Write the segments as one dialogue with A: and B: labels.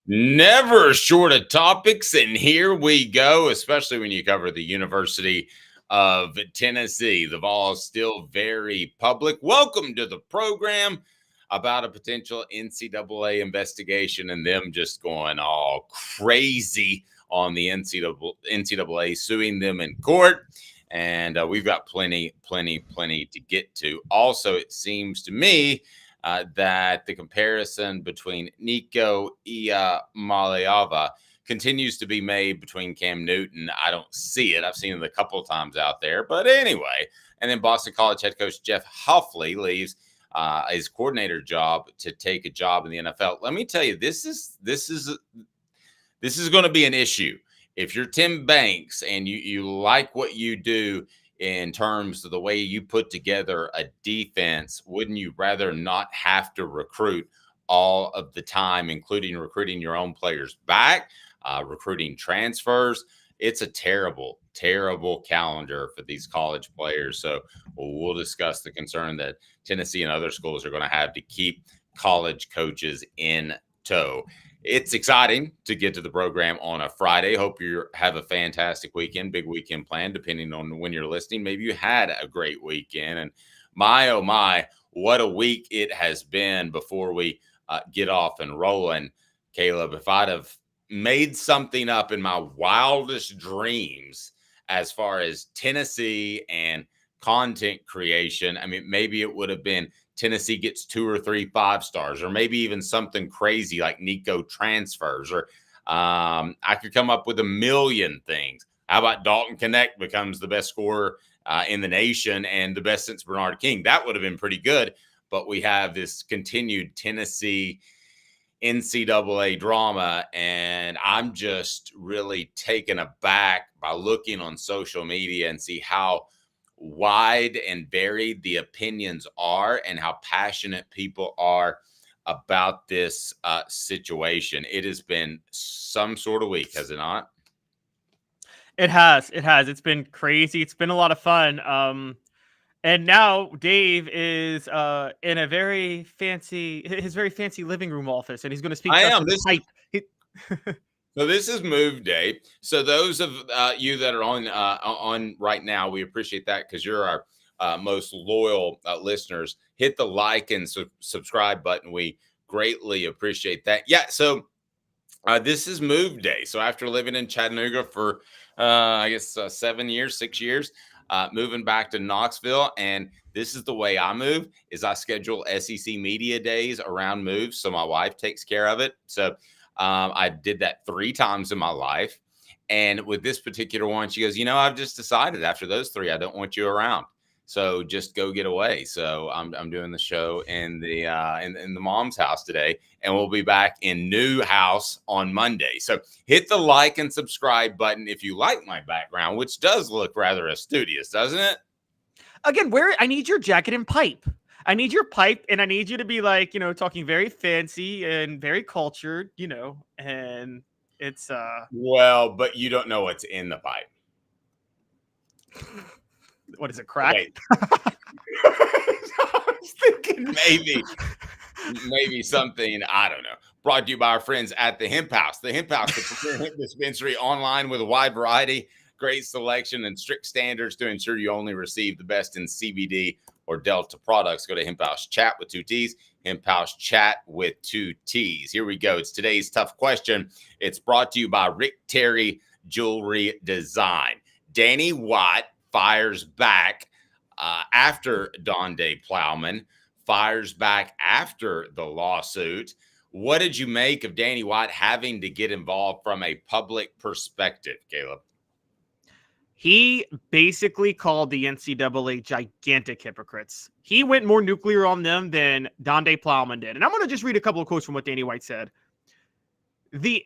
A: Never short of topics, and here we go, especially when you cover the University of Tennessee. The Vols still very public. Welcome to the program about a potential NCAA investigation and them just going all crazy on the NCAA suing them in court. And we've got plenty to get to. Also, it seems to me that the comparison between Nico Iamaleava continues to be made between Cam Newton. I don't see it. I've seen it a couple of times out there. But anyway, and then Boston College head coach Jeff Huffley leaves his coordinator job to take a job in the NFL. Let me tell you, this is going to be an issue. If you're Tim Banks and you like what you do in terms of the way you put together a defense, wouldn't you rather not have to recruit all of the time, including recruiting your own players back, recruiting transfers? It's a terrible calendar for these college players. So we'll discuss the concern that Tennessee and other schools are going to have to keep college coaches in tow. It's exciting to get to the program on a Friday. Hope you have a fantastic weekend, big weekend plan, depending on when you're listening. Maybe you had a great weekend. And my, oh my, what a week it has been before we get off and rolling. Caleb, if I'd have made something up in my wildest dreams as far as Tennessee and content creation, I mean, maybe it would have been Tennessee gets 2 or 3 5-stars, or maybe even something crazy like Nico transfers, or I could come up with a million things. How about Dalton Connect becomes the best scorer in the nation and the best since Bernard King? That would have been pretty good. But we have this continued Tennessee NCAA drama, and I'm just really taken aback by looking on social media and see how wide and varied the opinions are and how passionate people are about this situation. It has been some sort of week, has it not?
B: It has. It's been crazy. It's been a lot of fun. And now Dave is in a very fancy living room office, and he's going to speak to us with hype.
A: So this is Move Day. So those of you that are on right now, we appreciate that because you're our most loyal listeners. Hit the like and subscribe button. We greatly appreciate that. Yeah. So this is Move Day. So after living in Chattanooga for I guess 7 years, 6 years, moving back to Knoxville, and this is the way I move: is I schedule SEC media days around moves, so my wife takes care of it. So I did that 3 times in my life. And with this particular one, she goes, I've just decided after those 3, I don't want you around. So just go get away. So I'm doing the show in the mom's house today, and we'll be back in new house on Monday. So hit the like and subscribe button if you like my background, which does look rather studious, doesn't it?
B: Again, I need your jacket and pipe. I need your pipe, and I need you to be like, talking very fancy and very cultured, and it's
A: well, but you don't know what's in the pipe.
B: What is it, crack?
A: Okay. I was thinking maybe something, I don't know. Brought to you by our friends at the Hemp House. The Hemp House, the premier hemp dispensary online with a wide variety, great selection, and strict standards to ensure you only receive the best in CBD or Delta products. Go to Hemp House Chat with 2 T's, Hemp House Chat with 2 T's. Here we go. It's today's tough question. It's brought to you by Rick Terry Jewelry Design. Danny White fires back after Donde Plowman, fires back after the lawsuit. What did you make of Danny White having to get involved from a public perspective, Caleb?
B: He basically called the NCAA gigantic hypocrites. He went more nuclear on them than Donde Plowman did. And I'm going to just read a couple of quotes from what Danny White said.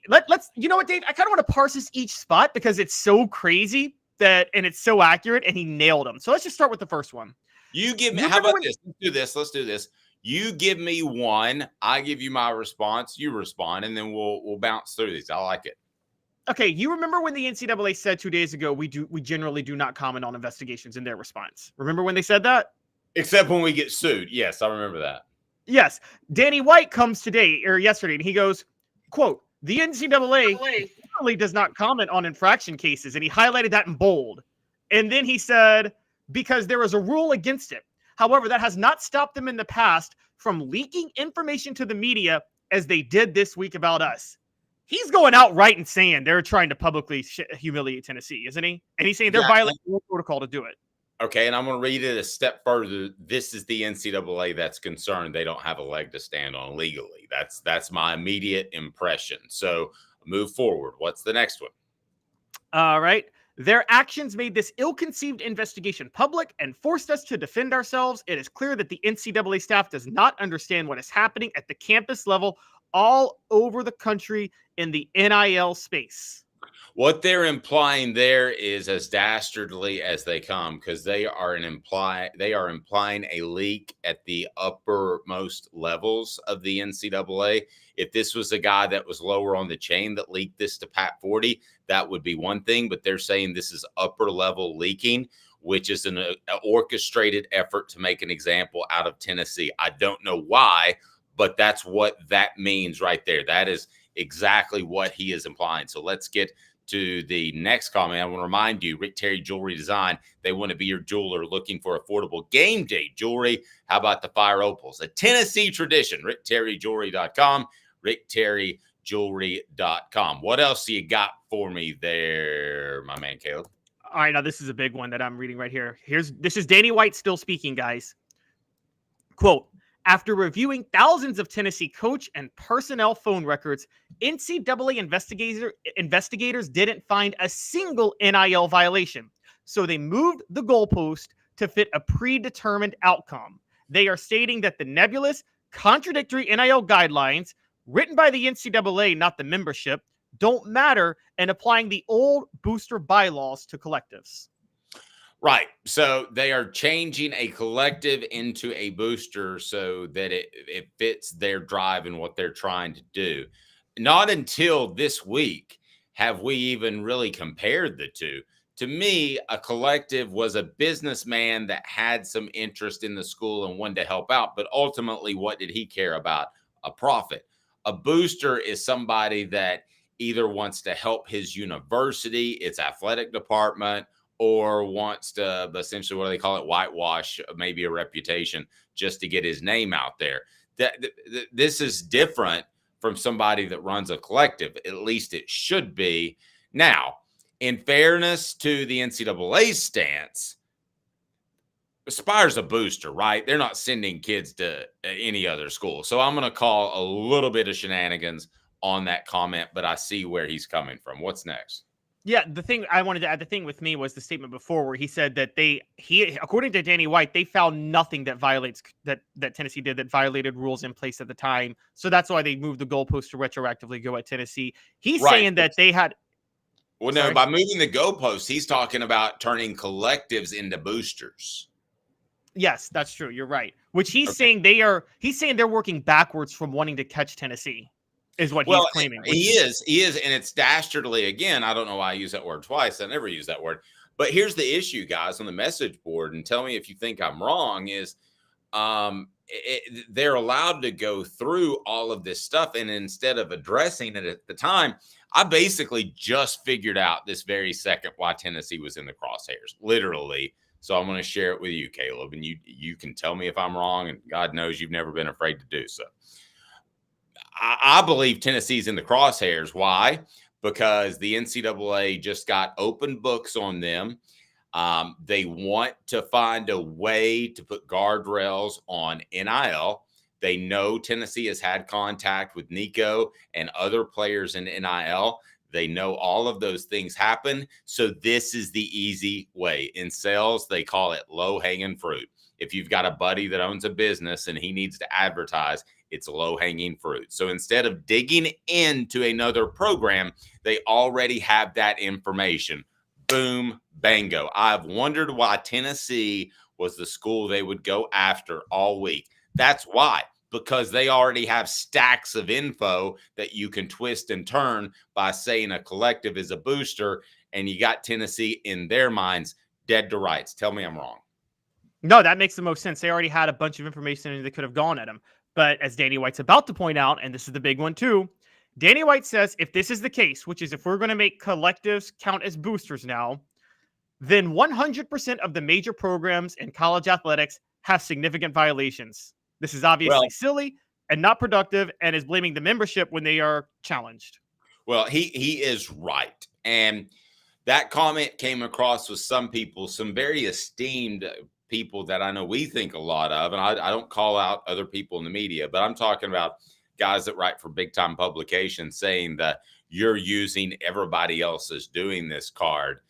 B: Let's you know what, Dave? I kind of want to parse this each spot because it's so crazy and it's so accurate, and he nailed them. So let's just start with the first one.
A: You give me. How about this? Let's do this. You give me one. I give you my response. You respond, and then we'll bounce through these. I like it.
B: Okay, you remember when the NCAA said 2 days ago, we generally do not comment on investigations in their response. Remember when they said that?
A: Except when we get sued. Yes, I remember that.
B: Yes. Danny White comes today or yesterday, and he goes, quote, The NCAA really does not comment on infraction cases, and he highlighted that in bold. And then he said, because there is a rule against it. However, that has not stopped them in the past from leaking information to the media as they did this week about us. He's going outright and saying they're trying to publicly humiliate Tennessee, isn't he? And he's saying they're violating the protocol to do it.
A: Okay, and I'm going to read it a step further. This is the NCAA that's concerned they don't have a leg to stand on legally. That's my immediate impression. So move forward. What's the next one?
B: All right. Their actions made this ill-conceived investigation public and forced us to defend ourselves. It is clear that the NCAA staff does not understand what is happening at the campus level all over the country in the NIL space.
A: What they're implying there is as dastardly as they come, because they are implying a leak at the uppermost levels of the NCAA. If this was a guy that was lower on the chain that leaked this to Pat 40, that would be one thing. But they're saying this is upper level leaking, which is an orchestrated effort to make an example out of Tennessee. I don't know why, but that's what that means right there. That is exactly what he is implying. So let's get to the next comment. I want to remind you, Rick Terry Jewelry Design, they want to be your jeweler looking for affordable game day jewelry. How about the Fire Opals? A Tennessee tradition. RickTerryJewelry.com, RickTerryJewelry.com. What else do you got for me there, my man Caleb?
B: All right, now this is a big one that I'm reading right here. This is Danny White still speaking, guys. Quote, after reviewing thousands of Tennessee coach and personnel phone records, NCAA investigators didn't find a single NIL violation. So they moved the goalpost to fit a predetermined outcome. They are stating that the nebulous, contradictory NIL guidelines, written by the NCAA, not the membership, don't matter, and applying the old booster bylaws to collectives.
A: Right. So they are changing a collective into a booster so that it fits their drive and what they're trying to do. Not until this week have we even really compared the two. To me, a collective was a businessman that had some interest in the school and wanted to help out. But ultimately, what did he care about? A profit. A booster is somebody that either wants to help his university, its athletic department, or wants to essentially, what do they call it, whitewash maybe a reputation just to get his name out there. This is different from somebody that runs a collective. At least it should be. Now, in fairness to the NCAA's stance, Aspire's a booster, right? They're not sending kids to any other school. So I'm going to call a little bit of shenanigans on that comment, but I see where he's coming from. What's next?
B: Yeah, the thing I wanted to add, the thing with me was the statement before where he said that according to Danny White, they found nothing that violates that Tennessee did that violated rules in place at the time. So that's why they moved the goalpost to retroactively go at Tennessee. He's saying that they had.
A: Well, no, by moving the goalpost, he's talking about turning collectives into boosters.
B: Yes, that's true. You're right. Which he's saying he's saying they're working backwards from wanting to catch Tennessee. Is what he's claiming.
A: He is, and it's dastardly. Again, I don't know why I use that word twice. I never use that word. But here's the issue, guys, on the message board, and tell me if you think I'm wrong, is they're allowed to go through all of this stuff, and instead of addressing it at the time, I basically just figured out this very second why Tennessee was in the crosshairs, literally. So I'm going to share it with you, Caleb, and you can tell me if I'm wrong, and God knows you've never been afraid to do so. I believe Tennessee's in the crosshairs. Why? Because the NCAA just got open books on them. They want to find a way to put guardrails on NIL. They know Tennessee has had contact with Nico and other players in NIL. They know all of those things happen. So this is the easy way. In sales, they call it low-hanging fruit. If you've got a buddy that owns a business and he needs to advertise, it's low-hanging fruit. So instead of digging into another program, they already have that information. Boom, bango. I've wondered why Tennessee was the school they would go after all week. That's why, because they already have stacks of info that you can twist and turn by saying a collective is a booster, and you got Tennessee in their minds dead to rights. Tell me I'm wrong.
B: No, that makes the most sense. They already had a bunch of information and they could have gone at him. But as Danny White's about to point out, and this is the big one too, Danny White says if this is the case, which is if we're going to make collectives count as boosters now, then 100% of the major programs in college athletics have significant violations. This is obviously
A: Well,
B: silly and not productive, and is blaming the membership when they are challenged.
A: well, he is right. And that comment came across with some people, some very esteemed people that I know we think a lot of. And I don't call out other people in the media, but I'm talking about guys that write for big time publications saying that you're using everybody else is doing this card.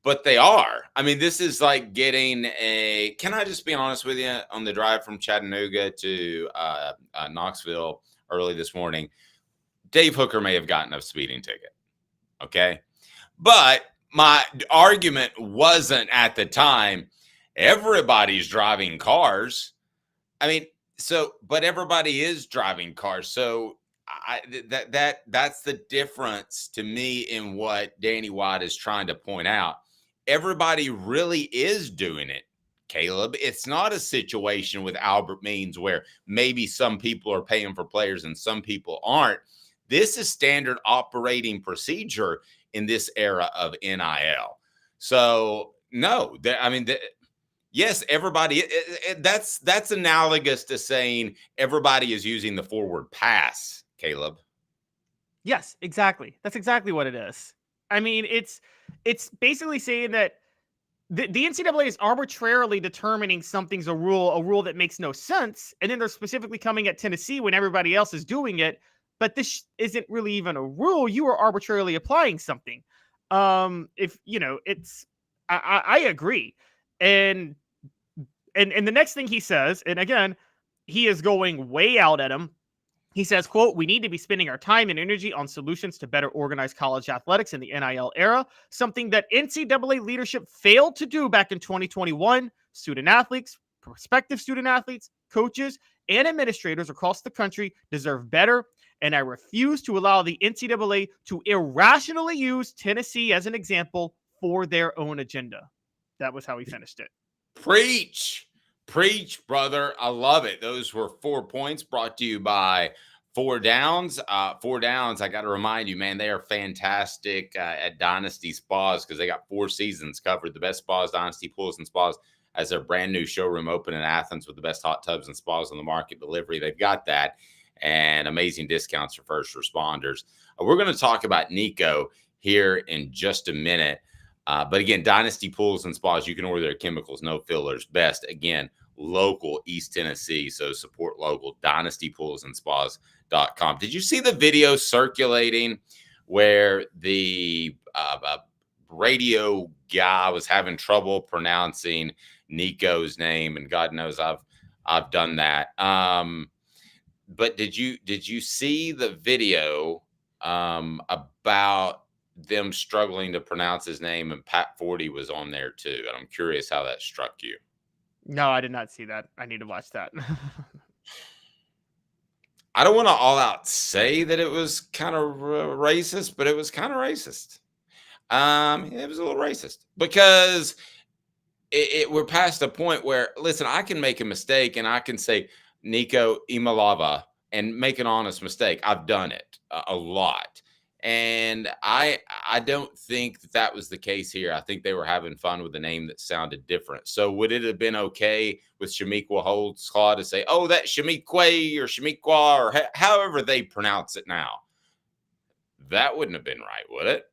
A: But they are. I mean, this is like getting a. Can I just be honest with you? On the drive from Chattanooga to Knoxville early this morning, Dave Hooker may have gotten a speeding ticket. Okay. But my argument wasn't at the time, everybody's driving cars. I mean, but everybody is driving cars. So that's the difference to me in what Danny White is trying to point out. Everybody really is doing it, Caleb. It's not a situation with Albert Means where maybe some people are paying for players and some people aren't. This is standard operating procedure in this era of NIL. So no, yes, everybody. That's analogous to saying everybody is using the forward pass, Caleb.
B: Yes, exactly. That's exactly what it is. I mean, it's basically saying that the NCAA is arbitrarily determining something's a rule that makes no sense, and then they're specifically coming at Tennessee when everybody else is doing it. But this isn't really even a rule. You are arbitrarily applying something. If it's, I agree. And the next thing he says, and again, he is going way out at him. He says, quote, "We need to be spending our time and energy on solutions to better organize college athletics in the NIL era, something that NCAA leadership failed to do back in 2021. Student athletes, prospective student athletes, coaches, and administrators across the country deserve better, and I refuse to allow the NCAA to irrationally use Tennessee as an example for their own agenda." That was how he finished it.
A: Preach, brother. I love it. Those were 4 points brought to you by 4Downs. 4Downs, I got to remind you, man, they are fantastic at Dynasty Spas because they got 4 seasons covered. The best spas, Dynasty Pools and Spas, as their brand new showroom open in Athens with the best hot tubs and spas on the market. Delivery, they've got that, and amazing discounts for first responders. We're going to talk about Nico here in just a minute. But again, Dynasty Pools and Spas, you can order their chemicals, no fillers, best. Again, local East Tennessee. So support local, dynastypoolsandspas.com. Did you see the video circulating where the radio guy was having trouble pronouncing Nico's name? And God knows I've done that. But did you see the video about them struggling to pronounce his name, and Pat Forty was on there too? And I'm curious how that struck you.
B: No, I did not see that. I need to watch that.
A: I don't want to all out say that it was kind of racist, but it was kind of racist. It was a little racist because we're past a point where, listen, I can make a mistake and I can say Nico Iamaleava and make an honest mistake. I've done it a lot. And I don't think that was the case here. I think they were having fun with a name that sounded different. So would it have been okay with Shamiqua Holdsclaw to say, oh, that's Shamiqua or Shamiqua or however they pronounce it now? That wouldn't have been right, would it?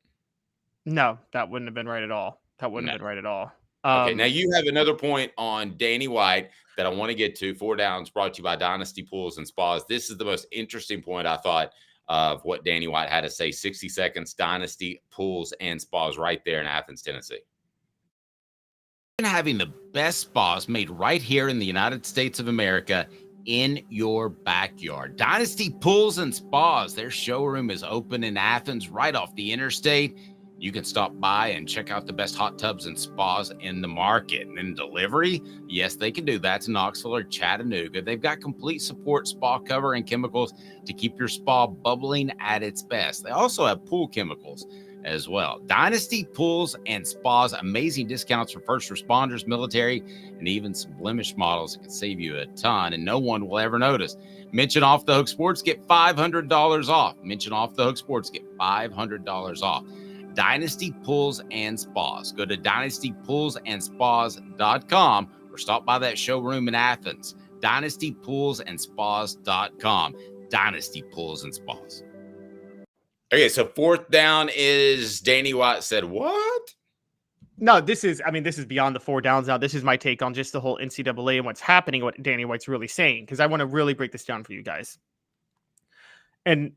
B: No, that wouldn't have been right at all. That wouldn't have been right at all.
A: Okay, now you have another point on Danny White that I want to get to. 4Downs brought to you by Dynasty Pools and Spas. This is the most interesting point, I thought, of what Danny White had to say. 60 seconds, Dynasty Pools and Spas right there in Athens, Tennessee. Having the best spas made right here in the United States of America in your backyard. Dynasty Pools and Spas, their showroom is open in Athens right off the interstate. You can stop by and check out the best hot tubs and spas in the market. And delivery, yes, they can do that to Knoxville or Chattanooga. They've got complete support, spa cover, and chemicals to keep your spa bubbling at its best. They also have pool chemicals as well. Dynasty Pools and Spas, amazing discounts for first responders, military, and even some blemish models that can save you a ton, and no one will ever notice. Mention Off the Hook Sports, get $500 off. Mention Off the Hook Sports, get $500 off. Dynasty Pools and Spas. Go to dynastypoolsandspas.com or stop by that showroom in Athens. dynastypoolsandspas.com. Dynasty Pools and Spas. Okay, so fourth down is Danny White said what?
B: No, this is beyond the 4 downs now. This is my take on just the whole NCAA and what's happening, what Danny White's really saying, because I want to really break this down for you guys. And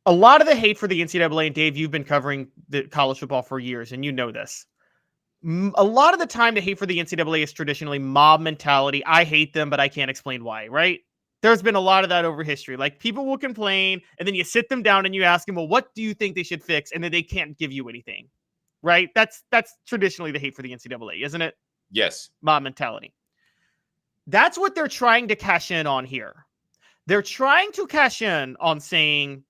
B: a lot of the hate for the NCAA, and Dave, you've been covering the college football for years, and you know this. A lot of the time, the hate for the NCAA is traditionally mob mentality. I hate them, but I can't explain why, right? There's been a lot of that over history. Like, people will complain, and then you sit them down and you ask them, well, what do you think they should fix? And then they can't give you anything, right? That's traditionally the hate for the NCAA, isn't it?
A: Yes.
B: Mob mentality. That's what they're trying to cash in on here. They're trying to cash in on saying,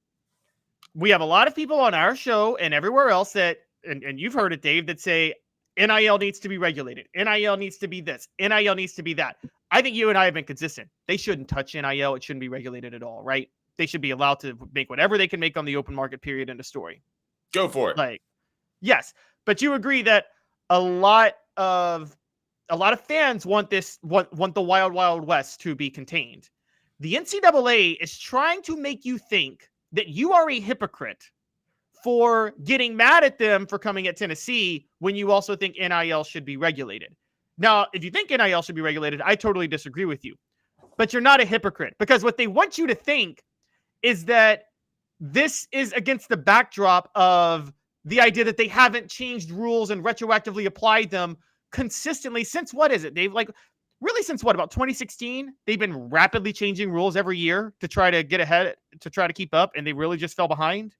B: we have a lot of people on our show and everywhere else that, and you've heard it, Dave, that say NIL needs to be regulated. NIL needs to be this. NIL needs to be that. I think you and I have been consistent. They shouldn't touch NIL. It shouldn't be regulated at all, right? They should be allowed to make whatever they can make on the open market, period, end of story.
A: Go for it.
B: Like, yes, but you agree that a lot of fans want the Wild Wild West to be contained. The NCAA is trying to make you think that you are a hypocrite for getting mad at them for coming at Tennessee when you also think NIL should be regulated. Now, if you think NIL should be regulated, I totally disagree with you. But you're not a hypocrite, because what they want you to think is that this is against the backdrop of the idea that they haven't changed rules and retroactively applied them consistently since, what is it, Dave? Like, really, since what, about 2016? They've been rapidly changing rules every year to try to get ahead, to try to keep up, and they really just fell behind?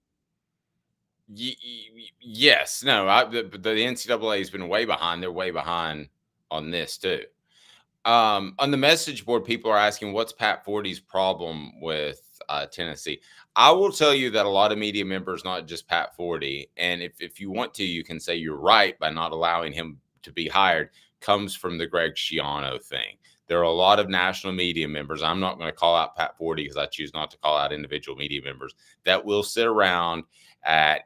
A: Yes. No, the NCAA has been way behind. They're way behind on this too. On the message board, people are asking, what's Pat Forty's problem with Tennessee? I will tell you that a lot of media members, not just Pat Forty, and if you want to, you can say you're right by not allowing him to be hired, comes from the Greg Schiano thing. There are a lot of national media members. I'm not going to call out Pat Forty because I choose not to call out individual media members that will sit around at,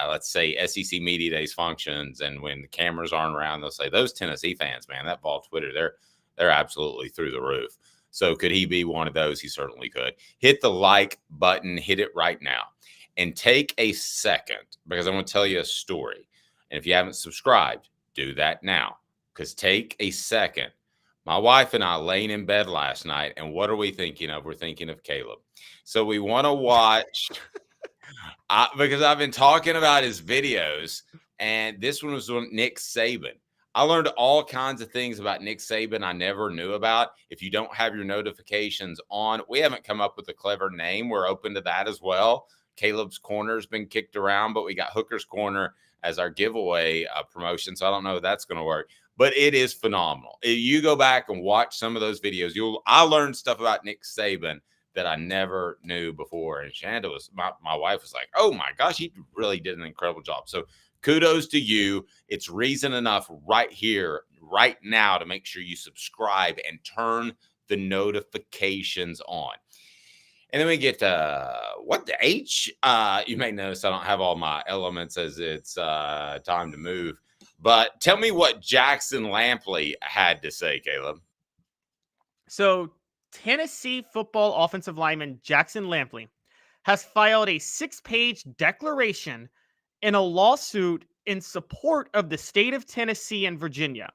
A: let's say, SEC Media Days functions. And when the cameras aren't around, they'll say, those Tennessee fans, man, that Vol Twitter, they're absolutely through the roof. So could he be one of those? He certainly could. Hit the like button, hit it right now, and take a second, because I'm going to tell you a story. And if you haven't subscribed, do that now, because take a second. My wife and I laying in bed last night, and what are we thinking of? We're thinking of Caleb. So we want to watch, because I've been talking about his videos, and this one was on Nick Saban. I learned all kinds of things about Nick Saban I never knew about. If you don't have your notifications on, we haven't come up with a clever name. We're open to that as well. Caleb's Corner has been kicked around, but we got Hooker's Corner as our giveaway promotion, so I don't know if that's going to work. But it is phenomenal. If you go back and watch some of those videos, I learned stuff about Nick Saban that I never knew before. And Shanda my wife was like, oh my gosh, he really did an incredible job. So kudos to you. It's reason enough right here, right now, to make sure you subscribe and turn the notifications on. And then we get what the H? You may notice I don't have all my elements as it's time to move. But tell me what Jackson Lampley had to say, Caleb.
B: So Tennessee football offensive lineman Jackson Lampley has filed a 6-page declaration in a lawsuit in support of the state of Tennessee and Virginia.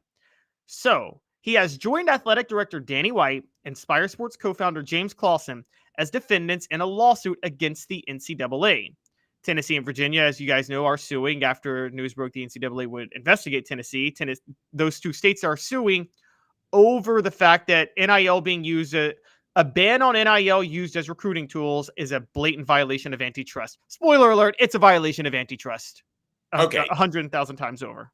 B: So he has joined athletic director Danny White and Spire Sports co-founder James Clausen as defendants in a lawsuit against the NCAA. Tennessee and Virginia, as you guys know, are suing after news broke the NCAA would investigate Tennessee. Those two states are suing over the fact that NIL being used, a ban on NIL used as recruiting tools is a blatant violation of antitrust. Spoiler alert, it's a violation of antitrust.
A: Okay.
B: 100,000 times over.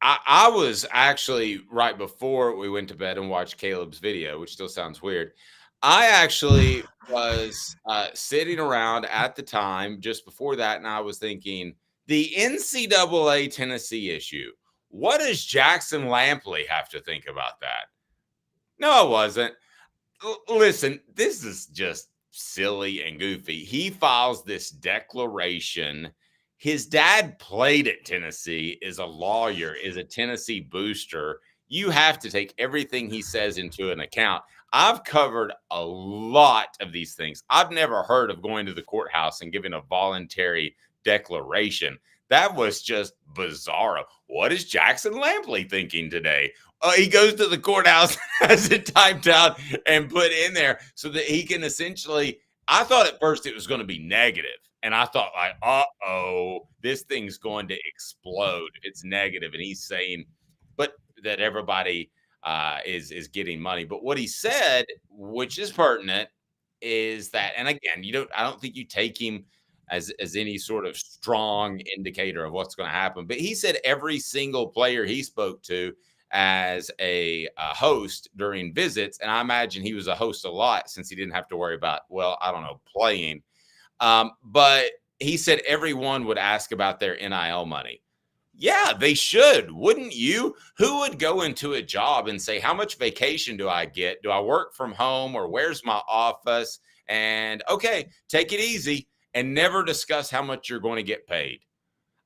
A: I was actually, right before we went to bed and watched Caleb's video, which still sounds weird, I actually was sitting around at the time just before that, and I was thinking the NCAA Tennessee issue. What does Jackson Lampley have to think about that? No, it wasn't. Listen, this is just silly and goofy. He files this declaration. His dad played at Tennessee, is a lawyer, is a Tennessee booster. You have to take everything he says into an account. I've covered a lot of these things. I've never heard of going to the courthouse and giving a voluntary declaration. That was just bizarre. What is Jackson Lampley thinking today? He goes to the courthouse, has it typed out and put in there so that he can essentially. I thought at first it was going to be negative, and I thought like, this thing's going to explode. It's negative, and he's saying, but that everybody is getting money. But what he said, which is pertinent, is that, and again, I don't think you take him as any sort of strong indicator of what's going to happen. But he said every single player he spoke to as a host during visits, and I imagine he was a host a lot since he didn't have to worry about, well, I don't know, playing. But he said everyone would ask about their NIL money. Yeah, they should. Wouldn't you? Who would go into a job and say, how much vacation do I get? Do I work from home, or where's my office? And okay, take it easy, and never discuss how much you're going to get paid.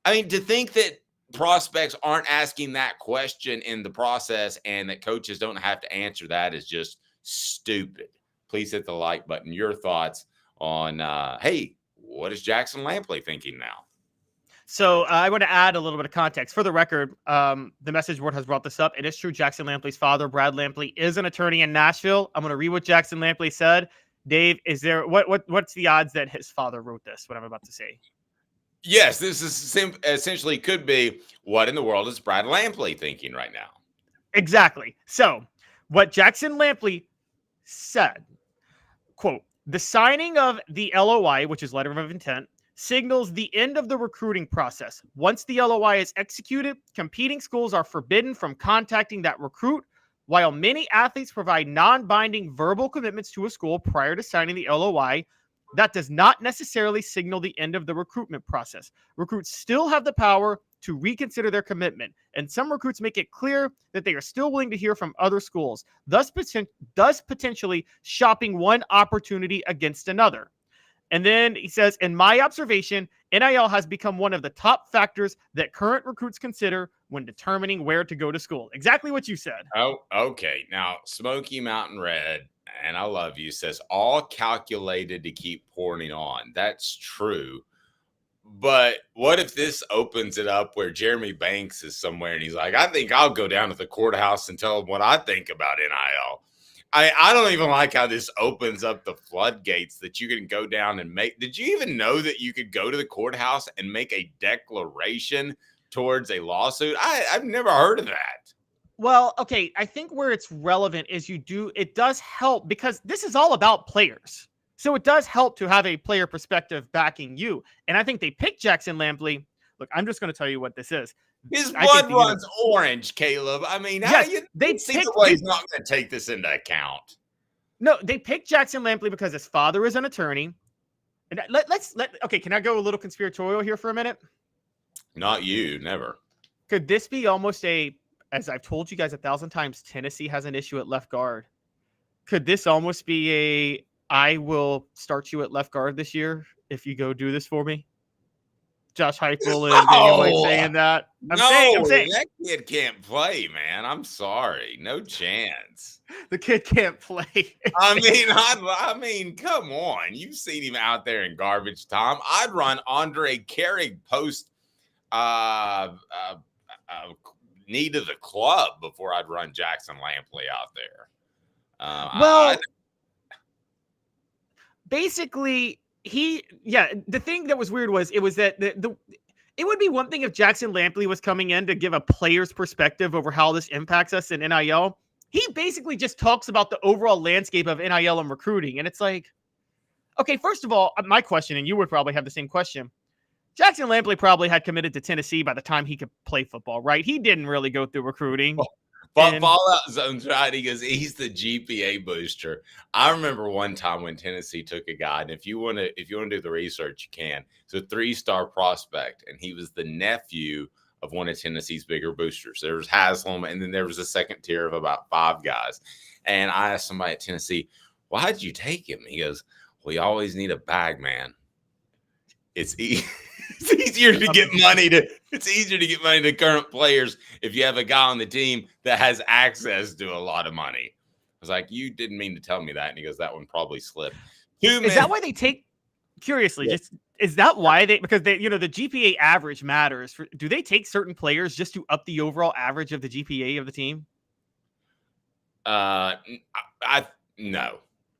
A: I mean, to think that prospects aren't asking that question in the process and that coaches don't have to answer that is just stupid. Please hit the like button. Your thoughts on, hey, what is Jackson Lampley thinking now?
B: So I want to add a little bit of context. For the record, the message board has brought this up. It is true. Jackson Lampley's father, Brad Lampley, is an attorney in Nashville. I'm going to read what Jackson Lampley said. Dave, is there what's the odds that his father wrote this? What I'm about to say.
A: Yes, this is essentially could be, what in the world is Brad Lampley thinking right now?
B: Exactly. So what Jackson Lampley said, quote, the signing of the LOI, which is letter of intent, signals the end of the recruiting process. Once the LOI is executed, competing schools are forbidden from contacting that recruit. While many athletes provide non-binding verbal commitments to a school prior to signing the LOI, that does not necessarily signal the end of the recruitment process. Recruits still have the power to reconsider their commitment, and some recruits make it clear that they are still willing to hear from other schools, thus potentially shopping one opportunity against another. And then he says, in my observation, NIL has become one of the top factors that current recruits consider when determining where to go to school. Exactly what you said.
A: Oh, okay. Now, Smoky Mountain Red, and I love you, says all calculated to keep pouring on. That's true. But what if this opens it up where Jeremy Banks is somewhere and he's like, I think I'll go down to the courthouse and tell them what I think about NIL. I don't even like how this opens up the floodgates that you can go down and make. Did you even know that you could go to the courthouse and make a declaration towards a lawsuit? I've never heard of that.
B: Well, okay. I think where it's relevant is it does help because this is all about players. So it does help to have a player perspective backing you. And I think they picked Jackson Lampley. Look, I'm just going to tell you what this is.
A: His blood runs orange, Caleb. I mean, how
B: yes,
A: he's not going to take this into account.
B: No, they picked Jackson Lampley because his father is an attorney. And okay, can I go a little conspiratorial here for a minute?
A: Not you, never.
B: Could this be almost as I've told you guys 1,000 times, Tennessee has an issue at left guard. Could this almost be I will start you at left guard this year if you go do this for me? Josh Heupel and Daniel White saying that. I'm saying
A: that kid can't play, man. I'm sorry, no chance.
B: The kid can't play.
A: I mean, come on. You've seen him out there in garbage time. I'd run Andre Carrig post knee to the club before I'd run Jackson Lampley out there.
B: Basically. The thing that was weird was that it would be one thing if Jackson Lampley was coming in to give a player's perspective over how this impacts us in NIL. He basically just talks about the overall landscape of NIL and recruiting. And it's like, okay, first of all, my question, and you would probably have the same question. Jackson Lampley probably had committed to Tennessee by the time he could play football, right? He didn't really go through recruiting.
A: Fallout Zone's right. He goes, he's the GPA booster. I remember one time when Tennessee took a guy, and if you want to do the research, you can. It's a 3-star prospect, and he was the nephew of one of Tennessee's bigger boosters. There was Haslam, and then there was a second tier of about 5 guys. And I asked somebody at Tennessee, why did you take him? He goes, well, you always need a bag, man. It's easier to get money to current players if you have a guy on the team that has access to a lot of money. I was like, you didn't mean to tell me that. And he goes, that one probably slipped.
B: Is that why they take, curiously, is that why because the GPA average matters. Do they take certain players just to up the overall average of the GPA of the team?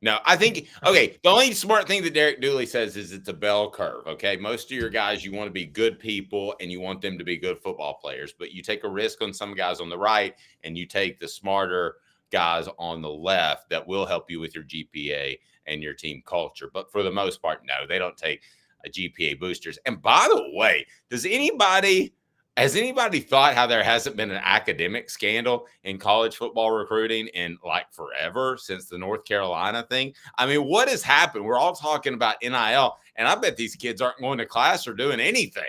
A: No, I think, okay, the only smart thing that Derek Dooley says is it's a bell curve, okay? Most of your guys, you want to be good people and you want them to be good football players, but you take a risk on some guys on the right and you take the smarter guys on the left that will help you with your GPA and your team culture. But for the most part, no, they don't take a GPA boosters. And by the way, has anybody thought how there hasn't been an academic scandal in college football recruiting in like forever since the North Carolina thing? I mean, what has happened? We're all talking about NIL, and I bet these kids aren't going to class or doing anything.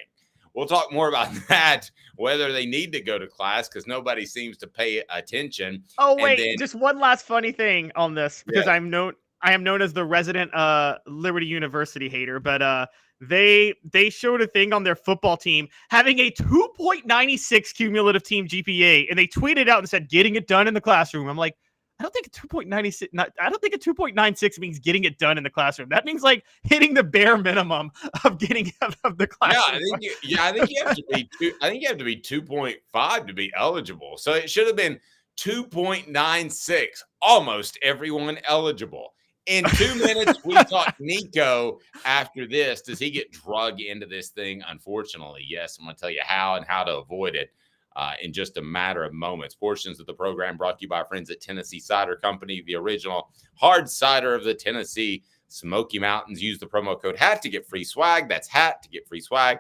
A: We'll talk more about that, whether they need to go to class, because nobody seems to pay attention.
B: Oh, wait, just one last funny thing on this, because I am known as the resident Liberty University hater, but they showed a thing on their football team having a 2.96 cumulative team GPA, and they tweeted out and said, getting it done in the classroom. I'm like, I don't think a 2.96 means getting it done in the classroom. That means like hitting the bare minimum of getting out of the classroom.
A: I think you have to be you have to be 2.5 to be eligible. So it should have been 2.96. Almost everyone eligible. In 2 minutes, we talk Nico after this. Does he get drug into this thing? Unfortunately, yes. I'm going to tell you how and how to avoid it in just a matter of moments. Portions of the program brought to you by our friends at Tennessee Cider Company, the original hard cider of the Tennessee Smoky Mountains. Use the promo code HAT to get free swag. That's HAT to get free swag.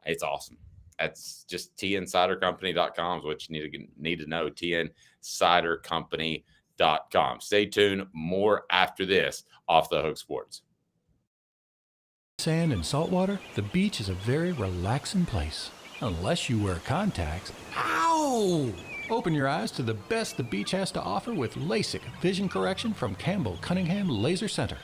A: It's awesome. That's just tncidercompany.com is what you need to know. tncidercompany.com. Stay tuned. More after this. Off the Hook Sports.
C: Sand and salt water, the beach is a very relaxing place. Unless you wear contacts. Ow! Open your eyes to the best the beach has to offer with LASIK vision correction from Campbell Cunningham Laser Center.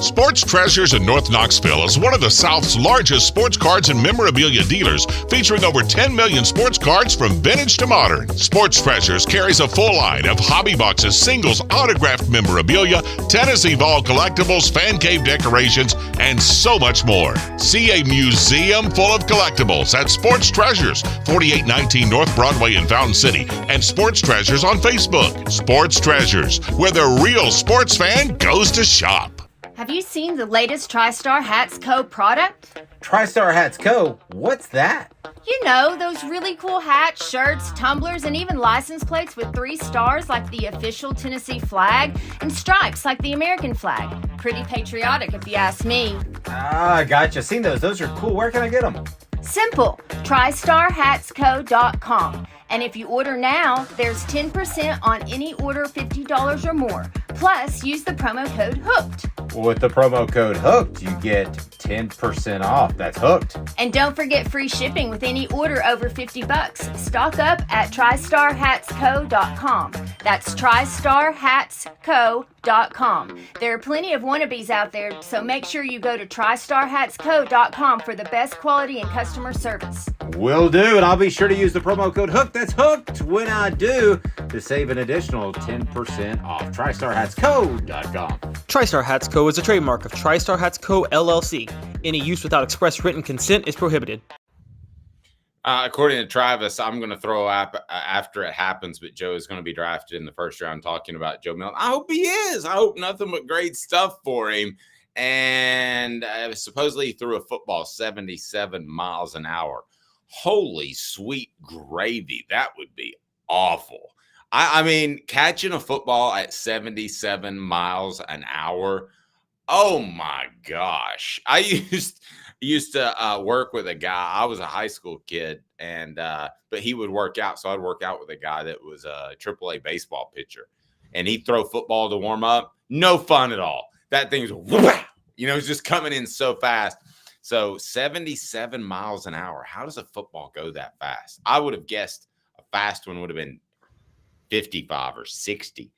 D: Sports Treasures in North Knoxville is one of the South's largest sports cards and memorabilia dealers, featuring over 10 million sports cards from vintage to modern. Sports Treasures carries a full line of hobby boxes, singles, autographed memorabilia, Tennessee Vol collectibles, fan cave decorations, and so much more. See a museum full of collectibles at Sports Treasures, 4819 North Broadway in Fountain City, and Sports Treasures on Facebook. Sports Treasures, where the real sports fan goes to shop.
E: Have you seen the latest TriStar Hats Co. product?
F: TriStar Hats Co.? What's that?
E: You know, those really cool hats, shirts, tumblers, and even license plates with 3 stars like the official Tennessee flag and stripes like the American flag. Pretty patriotic if you ask me.
F: Gotcha. Seen those. Those are cool. Where can I get them?
E: Simple. TriStarHatsCo.com. And if you order now, there's 10% on any order $50 or more. Plus, use the promo code HOOKED.
F: With the promo code HOOKED, you get 10% off. That's hooked.
E: And don't forget free shipping with any order over $50. Stock up at TriStarHatsCo.com. That's TriStarHatsCo.com. There are plenty of wannabes out there, so make sure you go to TriStarHatsCo.com for the best quality and customer service.
F: Will do, and I'll be sure to use the promo code HOOKED. That's hooked when I do to save an additional 10% off. TriStarHatsCo.com.
G: TriStar Hats Co. is a trademark of TriStar Hats Co. LLC. Any use without express written consent is prohibited.
A: According to Travis, I'm going to throw up after it happens, but Joe is going to be drafted in the first round. Talking about Joe Milton. I hope he is. I hope nothing but great stuff for him. And supposedly he threw a football 77 miles an hour. Holy sweet gravy. That would be awful. I mean, catching a football at 77 miles an hour. Oh my gosh. used to work with a guy. I was a high school kid, and but he would work out, so I'd work out with a guy that was a AAA baseball pitcher, and he'd throw football to warm up. No fun at all. That thing's, it's just coming in so fast. So 77 miles an hour. How does a football go that fast? I would have guessed a fast one would have been 55 or 60.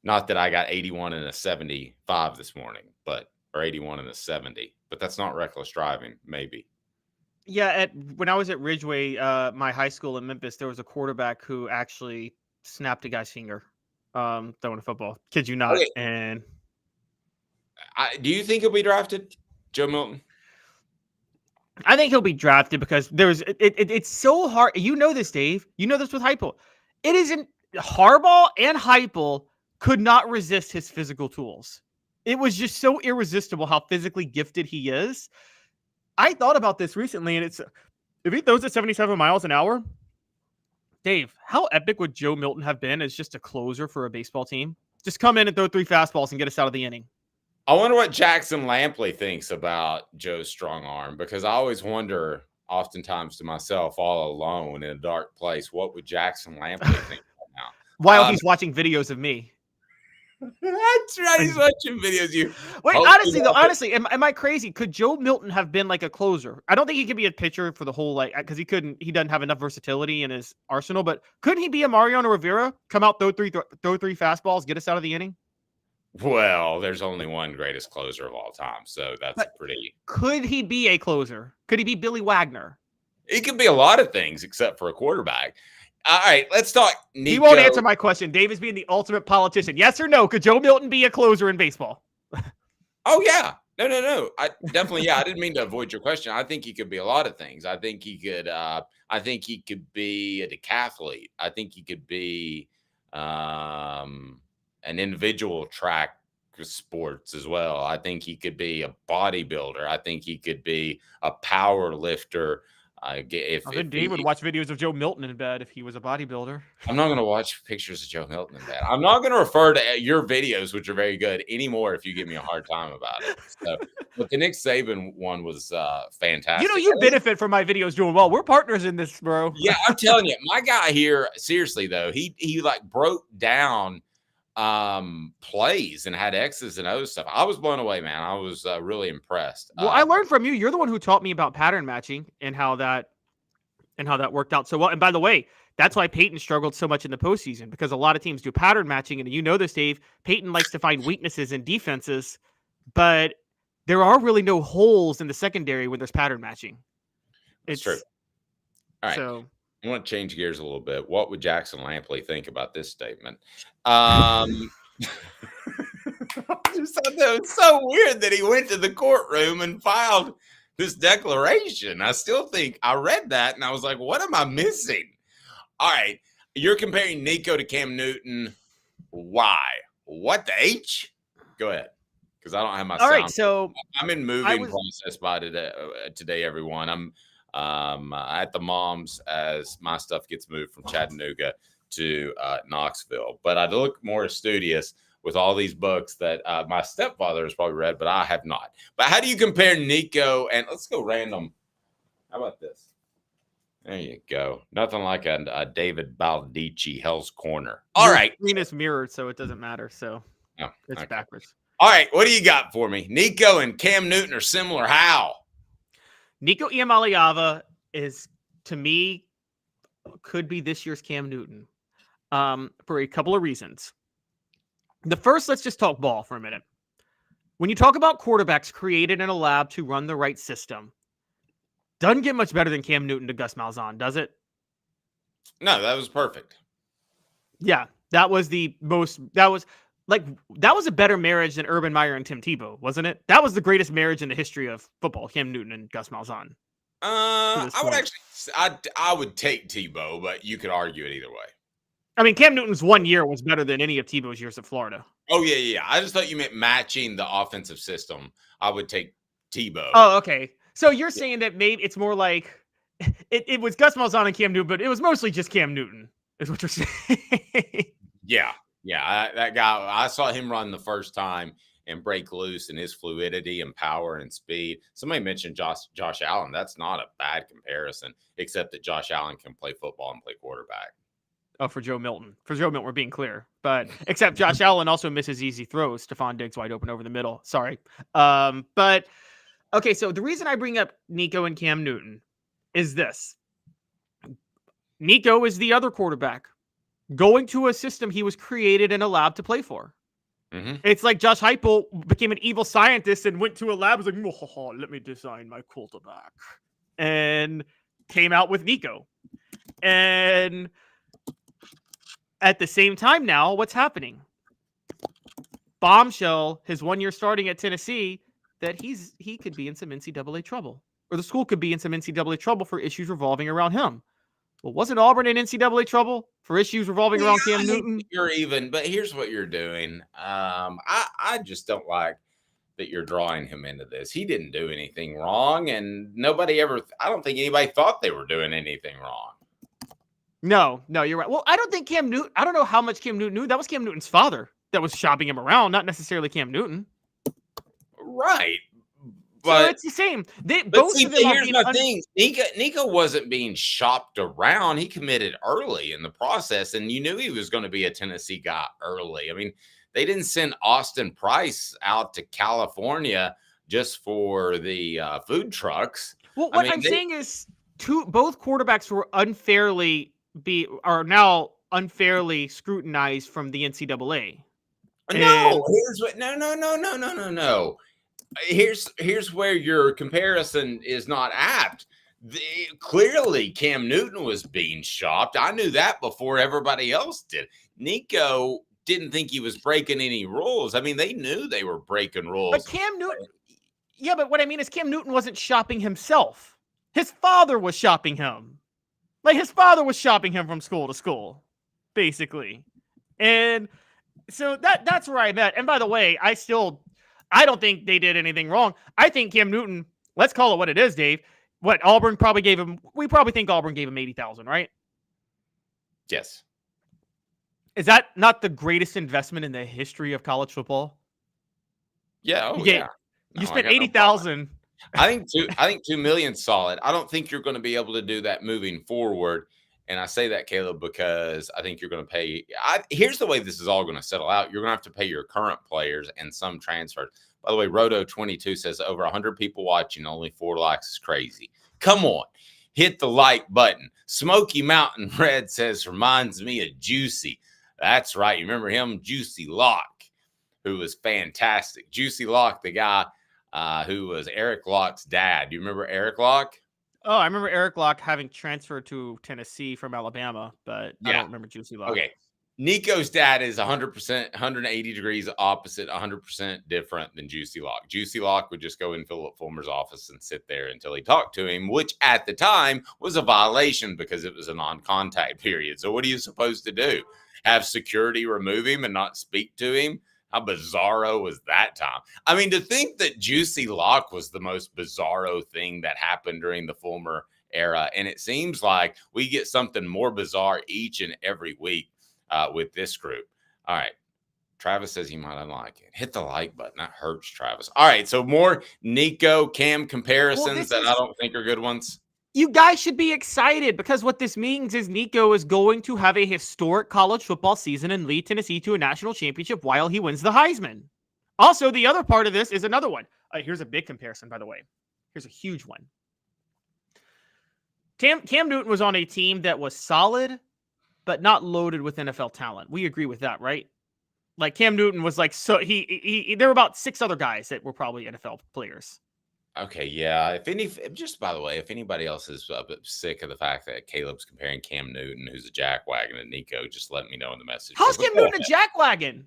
A: Not that I got 81 and a 75 this morning, or 81 and a 70. But that's not reckless driving, maybe.
B: Yeah, when I was at Ridgeway, my high school in Memphis, there was a quarterback who actually snapped a guy's finger throwing a football. Kid you not.
A: Okay.
B: And
A: do you think he'll be drafted, Joe Milton?
B: I think he'll be drafted because it's so hard. You know this, Dave. You know this with Heupel. It isn't Harbaugh and Heupel could not resist his physical tools. It was just so irresistible how physically gifted he is. I thought about this recently, and it's if he throws at 77 miles an hour, Dave, how epic would Joe Milton have been as just a closer for a baseball team? Just come in and throw 3 fastballs and get us out of the inning.
A: I wonder what Jackson Lampley thinks about Joe's strong arm, because I always wonder, oftentimes to myself, all alone in a dark place, what would Jackson Lampley think right now?
B: While he's watching videos of me.
A: That's right. He's watching videos.
B: Wait, honestly, am I crazy? Could Joe Milton have been like a closer? I don't think he could be a pitcher for the whole, because he doesn't have enough versatility in his arsenal, but couldn't he be a Mariano Rivera? Come out, throw three fastballs, get us out of the inning?
A: Well, there's only one greatest closer of all time, so that's pretty.
B: Could he be a closer? Could he be Billy Wagner?
A: He could be a lot of things except for a quarterback. All right, let's talk Nico.
B: He won't answer my question. Dave is being the ultimate politician. Yes or no? Could Joe Milton be a closer in baseball?
A: Oh, yeah. No. I definitely, I didn't mean to avoid your question. I think he could be a lot of things. I think he could be a decathlete. I think he could be an individual track sports as well. I think he could be a bodybuilder. I think he could be a power lifter. Dave
B: would watch videos of Joe Milton in bed if he was a bodybuilder.
A: I'm not going to watch pictures of Joe Milton in bed. I'm not going to refer to your videos, which are very good, anymore if you give me a hard time about it. So, but the Nick Saban one was fantastic.
B: You benefit from my videos doing well. We're partners in this, bro.
A: Yeah, I'm telling you, my guy here, seriously though, he like broke down plays and had X's and O's stuff. I was blown away, man. I was really impressed.
B: Well, I learned from you. You're the one who taught me about pattern matching and how that worked out so well. And by the way, that's why Peyton struggled so much in the postseason, because a lot of teams do pattern matching. And you know this, Dave. Peyton likes to find weaknesses in defenses, but there are really no holes in the secondary when there's pattern matching.
A: It's true. All right.
B: So
A: I want to change gears a little bit. What would Jackson Lampley think about this statement? I just thought that was so weird that he went to the courtroom and filed this declaration. I still think I read that and I was like, what am I missing? All right. You're comparing Nico to Cam Newton. Why? What the H? Go ahead. Because I don't have my
B: all
A: sound.
B: Right, so
A: I'm in moving process by today, everyone. I'm at the mom's as my stuff gets moved from Chattanooga to Knoxville. But I look more studious with all these books that my stepfather has probably read, but I have not. But how do you compare Nico and let's go random. How about this? There you go. Nothing like a David Baldacci Hell's Corner. All right.
B: Screen is mirrored, so it doesn't matter. So it's
A: okay.
B: backwards.
A: All right. What do you got for me? Nico and Cam Newton are similar. How?
B: Nico Iamaleava is, to me, could be this year's Cam Newton for a couple of reasons. The first, let's just talk ball for a minute. When you talk about quarterbacks created in a lab to run the right system, doesn't get much better than Cam Newton to Gus Malzahn, does it?
A: No, that was perfect.
B: Yeah, that was a better marriage than Urban Meyer and Tim Tebow, wasn't it? That was the greatest marriage in the history of football, Cam Newton and Gus Malzahn.
A: I would take Tebow, but you could argue it either way.
B: I mean, Cam Newton's 1 year was better than any of Tebow's years at Florida.
A: Oh, yeah. I just thought you meant matching the offensive system. I would take Tebow.
B: Oh, okay. So you're saying that maybe it's more like it was Gus Malzahn and Cam Newton, but it was mostly just Cam Newton, is what you're saying.
A: Yeah. That guy, I saw him run the first time, and break loose in his fluidity and power and speed. Somebody mentioned Josh Allen. That's not a bad comparison, except that Josh Allen can play football and play quarterback.
B: Oh, for Joe Milton. For Joe Milton, we're being clear. But except Josh Allen also misses easy throws. Stephon Diggs wide open over the middle. Sorry. But okay, so the reason I bring up Nico and Cam Newton is this. Nico is the other quarterback going to a system he was created in a lab to play for.
A: Mm-hmm.
B: It's like Josh Heupel became an evil scientist and went to a lab, was like, oh, let me design my quarterback. And came out with Nico. And at the same time now, what's happening? Bombshell, his 1 year starting at Tennessee, that he could be in some NCAA trouble. Or the school could be in some NCAA trouble for issues revolving around him. Well, wasn't Auburn in NCAA trouble for issues revolving around Cam Newton?
A: But here's what you're doing. I just don't like that you're drawing him into this. He didn't do anything wrong, and I don't think anybody thought they were doing anything wrong.
B: No, you're right. Well, I don't think Cam Newton, I don't know how much Cam Newton knew. That was Cam Newton's father that was shopping him around, not necessarily Cam Newton.
A: Right.
B: But so it's the same.
A: Here's my thing. Nico wasn't being shopped around. He committed early in the process, and you knew he was going to be a Tennessee guy early. I mean, they didn't send Austin Price out to California just for the food trucks.
B: Well, what I'm saying is both quarterbacks were are now unfairly scrutinized from the NCAA.
A: No. Here's where your comparison is not apt. Clearly, Cam Newton was being shopped. I knew that before everybody else did. Nico didn't think he was breaking any rules. I mean, they knew they were breaking rules.
B: But Cam Newton, yeah, but what I mean is Cam Newton wasn't shopping himself. His father was shopping him. Like, his father was shopping him from school to school, basically. And so that's where I'm at. And by the way, I don't think they did anything wrong. I think Cam Newton, let's call it what it is, Dave. We probably think Auburn gave him $80,000, right?
A: Yes.
B: Is that not the greatest investment in the history of college football?
A: Yeah. Yeah.
B: You spent $80,000.
A: I think $2 million solid. I don't think you're going to be able to do that moving forward. And I say that, Caleb, because I think you're going to pay. Here's the way this is all going to settle out. You're going to have to pay your current players and some transfers. By the way, Roto22 says over 100 people watching, only 4 likes is crazy. Come on. Hit the like button. Smoky Mountain Red says, reminds me of Juicy. That's right. You remember him? Juicy Locke, who was fantastic. Juicy Locke, the guy who was Eric Locke's dad. Do you remember Eric Locke?
B: Oh, I remember Eric Locke having transferred to Tennessee from Alabama, but I don't remember Juicy Locke.
A: Okay. Nico's dad is 100%, 180 degrees opposite, 100% different than Juicy Locke. Juicy Locke would just go in Philip Fulmer's office and sit there until he talked to him, which at the time was a violation because it was a non-contact period. So what are you supposed to do? Have security remove him and not speak to him? How bizarro was that time? I mean, to think that Juicy Locke was the most bizarro thing that happened during the Fulmer era, and it seems like we get something more bizarre each and every week with this group. All right. Travis says he might unlike it. Hit the like button. That hurts, Travis. All right. So more Nico Cam comparisons I don't think are good ones.
B: You guys should be excited because what this means is Nico is going to have a historic college football season and lead Tennessee to a national championship while he wins the Heisman. Also, the other part of this is another one. Here's a big comparison, by the way. Here's a huge one. Cam Newton was on a team that was solid, but not loaded with NFL talent. We agree with that, right? Like Cam Newton was like, so there were about 6 other guys that were probably NFL players.
A: Okay, yeah. By the way, if anybody else is sick of the fact that Caleb's comparing Cam Newton, who's a jackwagon, to Nico, just let me know in the message.
B: How's Cam Newton a jackwagon?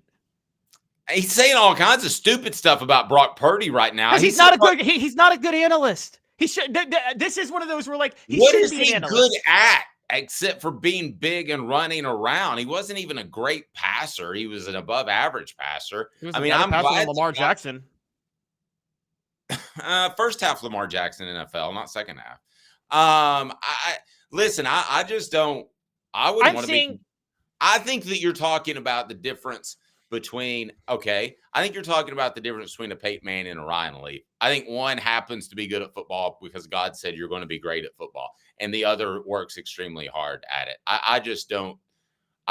A: He's saying all kinds of stupid stuff about Brock Purdy right now.
B: He's not a good analyst. He should. This is one of those where
A: what is he good at except for being big and running around? He wasn't even a great passer. He was an above average passer.
B: I'm glad Lamar Jackson.
A: First half Lamar Jackson NFL, not second half. I just don't. I wouldn't want to be. I think that you're talking about the difference between, okay, I think you're talking about the difference between a Peyton Manning and a Ryan Leaf. I think one happens to be good at football because God said you're going to be great at football, and the other works extremely hard at it. I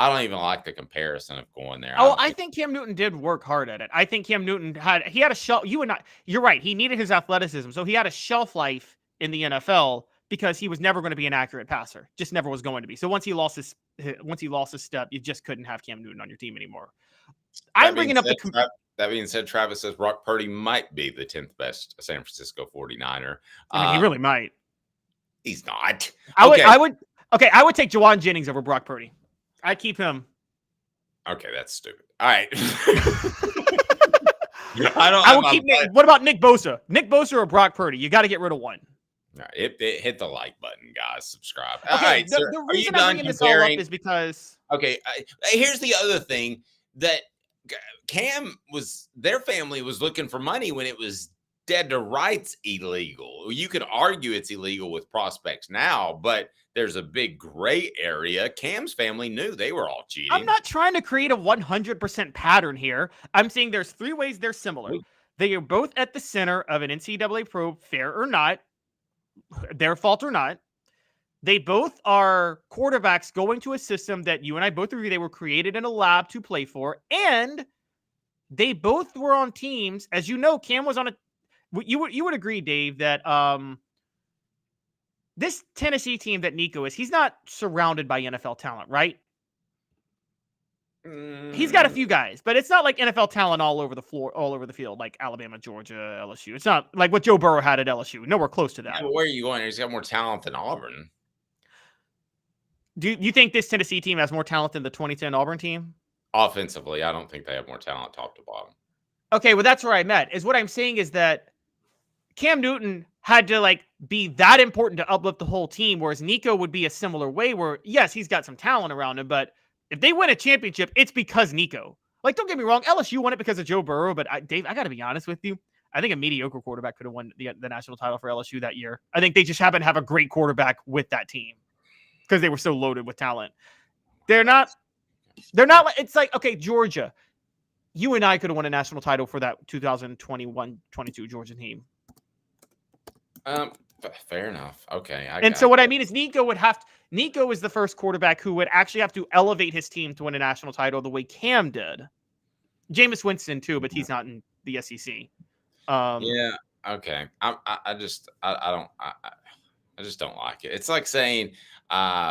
A: don't even like the comparison of going there.
B: I think Cam Newton did work hard at it. I think Cam Newton had a shelf. You're right. He needed his athleticism, so he had a shelf life in the NFL because he was never going to be an accurate passer. Just never was going to be. So once he lost his step, you just couldn't have Cam Newton on your team anymore. I'm bringing up
A: that being said, Travis says Brock Purdy might be the 10th best San Francisco 49er.
B: I mean, he really might.
A: He's not.
B: I would take Jawan Jennings over Brock Purdy. I'd keep him.
A: Okay, that's stupid. All right.
B: What about Nick Bosa? Nick Bosa or Brock Purdy? You got to get rid of one.
A: All right, hit the like button, guys. Subscribe.
B: Okay,
A: all right,
B: the reason I'm bringing this all up is because...
A: Okay, here's the other thing that their family was looking for money when it was dead to rights illegal. You could argue it's illegal with prospects now, but there's a big gray area. Cam's family knew they were all cheating.
B: I'm not trying to create a 100% pattern here. I'm saying there's 3 ways they're similar. They are both at the center of an NCAA probe, fair or not, their fault or not. They both are quarterbacks going to a system that you and I both agree they were created in a lab to play for. And they both were on teams. As you know, Cam was on a... You would agree, Dave, that this Tennessee team that Nico is, he's not surrounded by NFL talent, right? He's got a few guys, but it's not like NFL talent all over the floor, all over the field, like Alabama, Georgia, LSU. It's not like what Joe Burrow had at LSU. Nowhere close to that.
A: Yeah, where are you going? He's got more talent than Auburn.
B: Do you think this Tennessee team has more talent than the 2010 Auburn team?
A: Offensively, I don't think they have more talent top to bottom.
B: Okay, well, that's where I'm at. Is what I'm saying is that Cam Newton had to be that important to uplift the whole team, whereas Nico would be a similar way where, yes, he's got some talent around him, but if they win a championship, it's because Nico. Don't get me wrong, LSU won it because of Joe Burrow, but Dave, I got to be honest with you. I think a mediocre quarterback could have won the national title for LSU that year. I think they just happened to have a great quarterback with that team because they were so loaded with talent. They're not, it's like, okay, Georgia, you and I could have won a national title for that 2021-22 Georgia team.
A: Fair enough. Okay.
B: What I mean is Nico is the first quarterback who would actually have to elevate his team to win a national title the way Cam did. Jameis Winston too, but he's not in the SEC.
A: Yeah. Okay. I just don't like it. It's like saying, that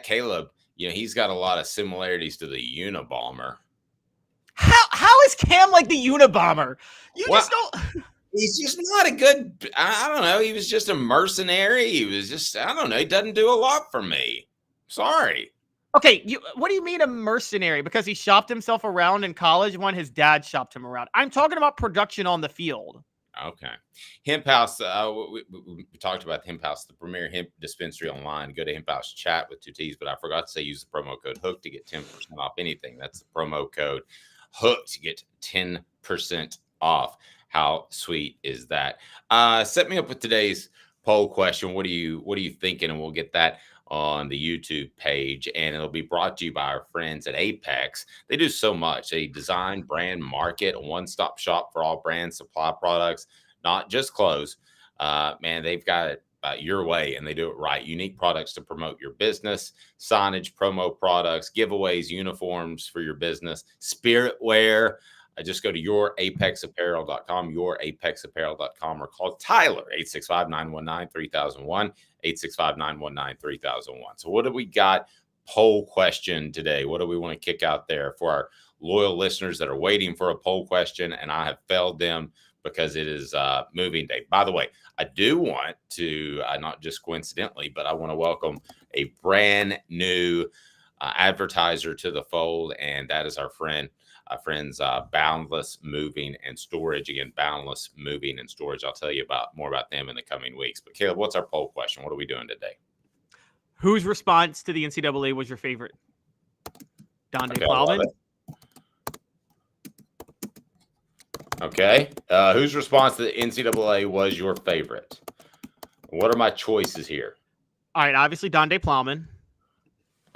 A: Caleb, he's got a lot of similarities to the Unabomber.
B: How is Cam like the Unabomber? Just don't.
A: He's just not a good, I don't know. He was just a mercenary. He was just, I don't know. He doesn't do a lot for me. Sorry.
B: Okay. What do you mean a mercenary? Because he shopped himself around in college when his dad shopped him around. I'm talking about production on the field.
A: Okay. Hemp House. We talked about Hemp House, the premier hemp dispensary online. Go to Hemp House Chat with 2 T's, but I forgot to say use the promo code HOOK to get 10% off anything. That's the promo code HOOK to get 10% off. How sweet is that? Set me up with today's poll question. What are you thinking? And we'll get that on the YouTube page, and it'll be brought to you by our friends at Apex. They do so much. They design, brand, market, a one-stop shop for all brand supply products, not just clothes. Man, they've got it your way, and they do it right. Unique products to promote your business, signage, promo products, giveaways, uniforms for your business, spirit wear. Just go to yourapexapparel.com, yourapexapparel.com, or call Tyler, 865-919-3001, 865-919-3001. So what do we got? Poll question today. What do we want to kick out there for our loyal listeners that are waiting for a poll question, and I have failed them because it is moving day. By the way, I do want to, not just coincidentally, but I want to welcome a brand new advertiser to the fold, and that is our friends Boundless Moving and Storage. Again, Boundless Moving and Storage. I'll tell you more about them in the coming weeks. But Caleb, what's our poll question? What are we doing today?
B: Whose response to the NCAA was your favorite? Donde Plowman?
A: Okay. Whose response to the NCAA was your favorite? What are my choices here?
B: All right, obviously Donde Plowman.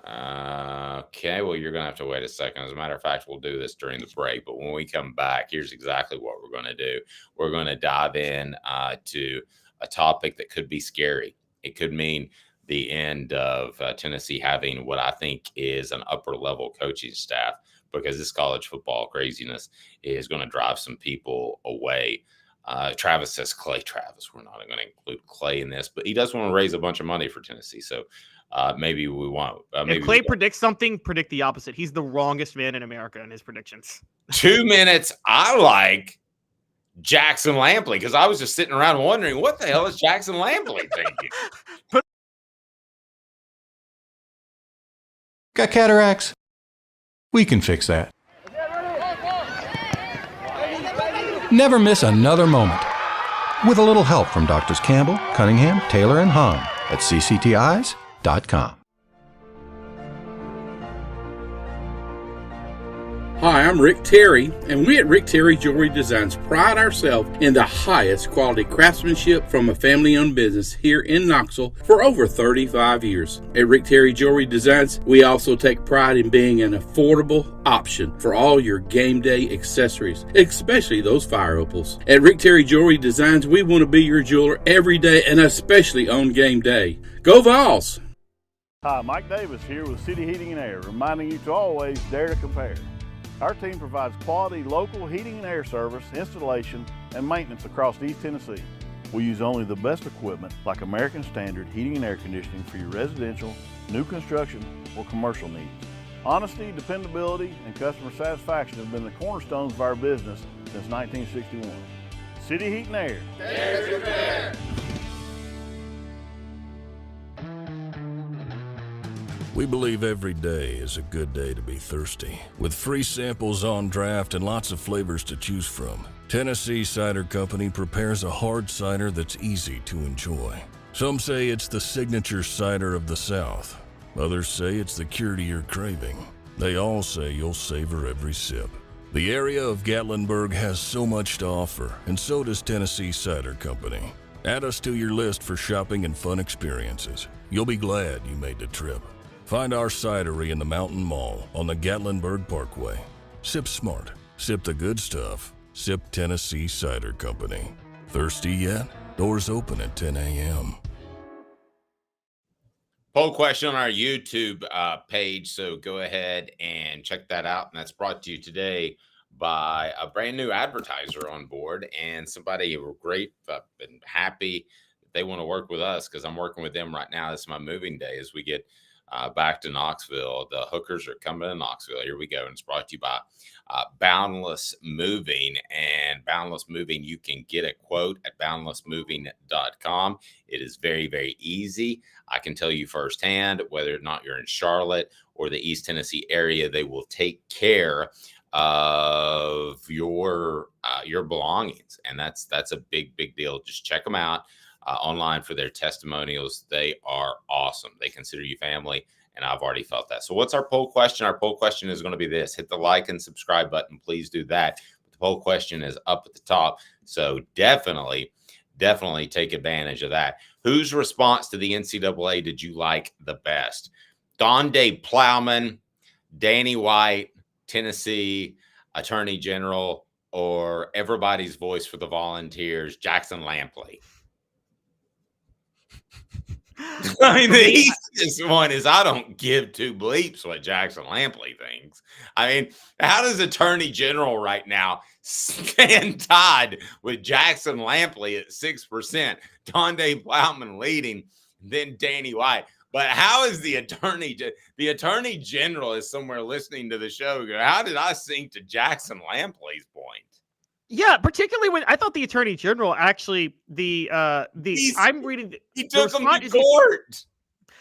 A: Okay, well, you're going to have to wait a second. As a matter of fact, we'll do this during the break. But when we come back, here's exactly what we're going to do. We're going to dive in to a topic that could be scary. It could mean the end of Tennessee having what I think is an upper-level coaching staff, because this college football craziness is going to drive some people away. Travis says Clay Travis. We're not going to include Clay in this, but he does want to raise a bunch of money for Tennessee. So maybe we won't.
B: If Clay predicts something, predict the opposite. He's the wrongest man in America in his predictions.
A: 2 minutes. I like Jackson Lampley, because I was just sitting around wondering, what the hell is Jackson Lampley thinking?
C: Got cataracts? We can fix that. Never miss another moment. With a little help from Doctors Campbell, Cunningham, Taylor, and Hahn at cctis.com.
H: Hi, I'm Rick Terry, and we at Rick Terry Jewelry Designs pride ourselves in the highest quality craftsmanship from a family-owned business here in Knoxville for over 35 years. At Rick Terry Jewelry Designs, we also take pride in being an affordable option for all your game day accessories, especially those fire opals. At Rick Terry Jewelry Designs, we want to be your jeweler every day, and especially on game day. Go Vols!
I: Hi, Mike Davis here with City Heating and Air, reminding you to always dare to compare. Our team provides quality local heating and air service, installation, and maintenance across East Tennessee. We use only the best equipment like American Standard heating and air conditioning for your residential, new construction, or commercial needs. Honesty, dependability, and customer satisfaction have been the cornerstones of our business since 1961. City Heat and Air. Dare to compare.
J: We believe every day is a good day to be thirsty. With free samples on draft and lots of flavors to choose from, Tennessee Cider Company prepares a hard cider that's easy to enjoy. Some say it's the signature cider of the South. Others say it's the cure to your craving. They all say you'll savor every sip. The area of Gatlinburg has so much to offer, and so does Tennessee Cider Company. Add us to your list for shopping and fun experiences. You'll be glad you made the trip. Find our cidery in the Mountain Mall on the Gatlinburg Parkway. Sip smart. Sip the good stuff. Sip Tennessee Cider Company. Thirsty yet? Doors open at 10 a.m.
A: Poll question on our YouTube page, so go ahead and check that out. And that's brought to you today by a brand new advertiser on board and somebody great and happy that they want to work with us, because I'm working with them right now. This is my moving day as we get back to Knoxville. The hookers are coming to Knoxville. Here we go. And it's brought to you by Boundless Moving. And Boundless Moving, you can get a quote at boundlessmoving.com. It is very, very easy. I can tell you firsthand, whether or not you're in Charlotte or the East Tennessee area, they will take care of your belongings. And that's a big, big deal. Just check them out online for their testimonials. They are awesome. They consider you family, and I've already felt that. So what's our poll question? Our poll question is going to be this. Hit the like and subscribe button. Please do that. The poll question is up at the top, so definitely take advantage of that. Whose response to the NCAA did you like the best? Donde Plowman, Danny White, Tennessee Attorney General, or everybody's voice for the Volunteers, Jackson Lampley? I mean, the easiest one is I don't give two bleeps what Jackson Lampley thinks. I mean, how does Attorney General right now stand tied with Jackson Lampley at 6%, Donde Plowman leading, then Danny White? But how is the Attorney General is somewhere listening to the show? How did I sink to Jackson Lampley's point?
B: Yeah, particularly when I thought the Attorney General actually I'm reading.
A: He took him to court.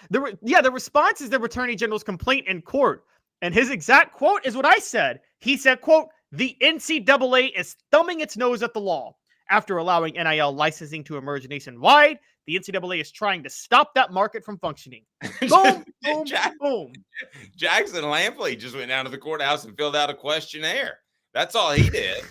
B: The response is the Attorney General's complaint in court, and his exact quote is what I said. He said, "quote The NCAA is thumbing its nose at the law after allowing NIL licensing to emerge nationwide. The NCAA is trying to stop that market from functioning." Boom, boom, boom.
A: Jackson Lampley just went down to the courthouse and filled out a questionnaire. That's all he did.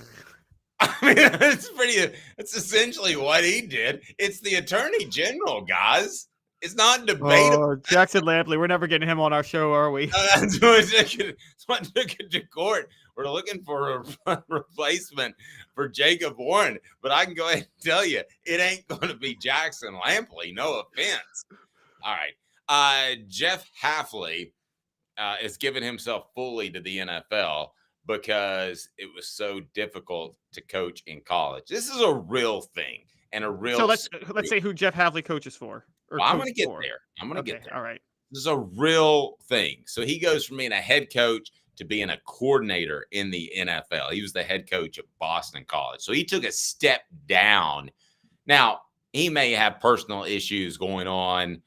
A: I mean, that's essentially what he did. It's the Attorney General, guys. It's not debatable.
B: Oh, Jackson Lampley. We're never getting him on our show, are we?
A: That's what took it to court. We're looking for a replacement for Jacob Warren. But I can go ahead and tell you, it ain't going to be Jackson Lampley. No offense. All right. Jeff Hafley is giving himself fully to the NFL because it was so difficult to coach in college. This is a real thing and a real.
B: So let's say who Jeff Hafley coaches for.
A: Well, I'm going to get there. I'm going to get there.
B: All right.
A: This is a real thing. So he goes from being a head coach to being a coordinator in the NFL. He was the head coach at Boston College. So he took a step down. Now, he may have personal issues going on,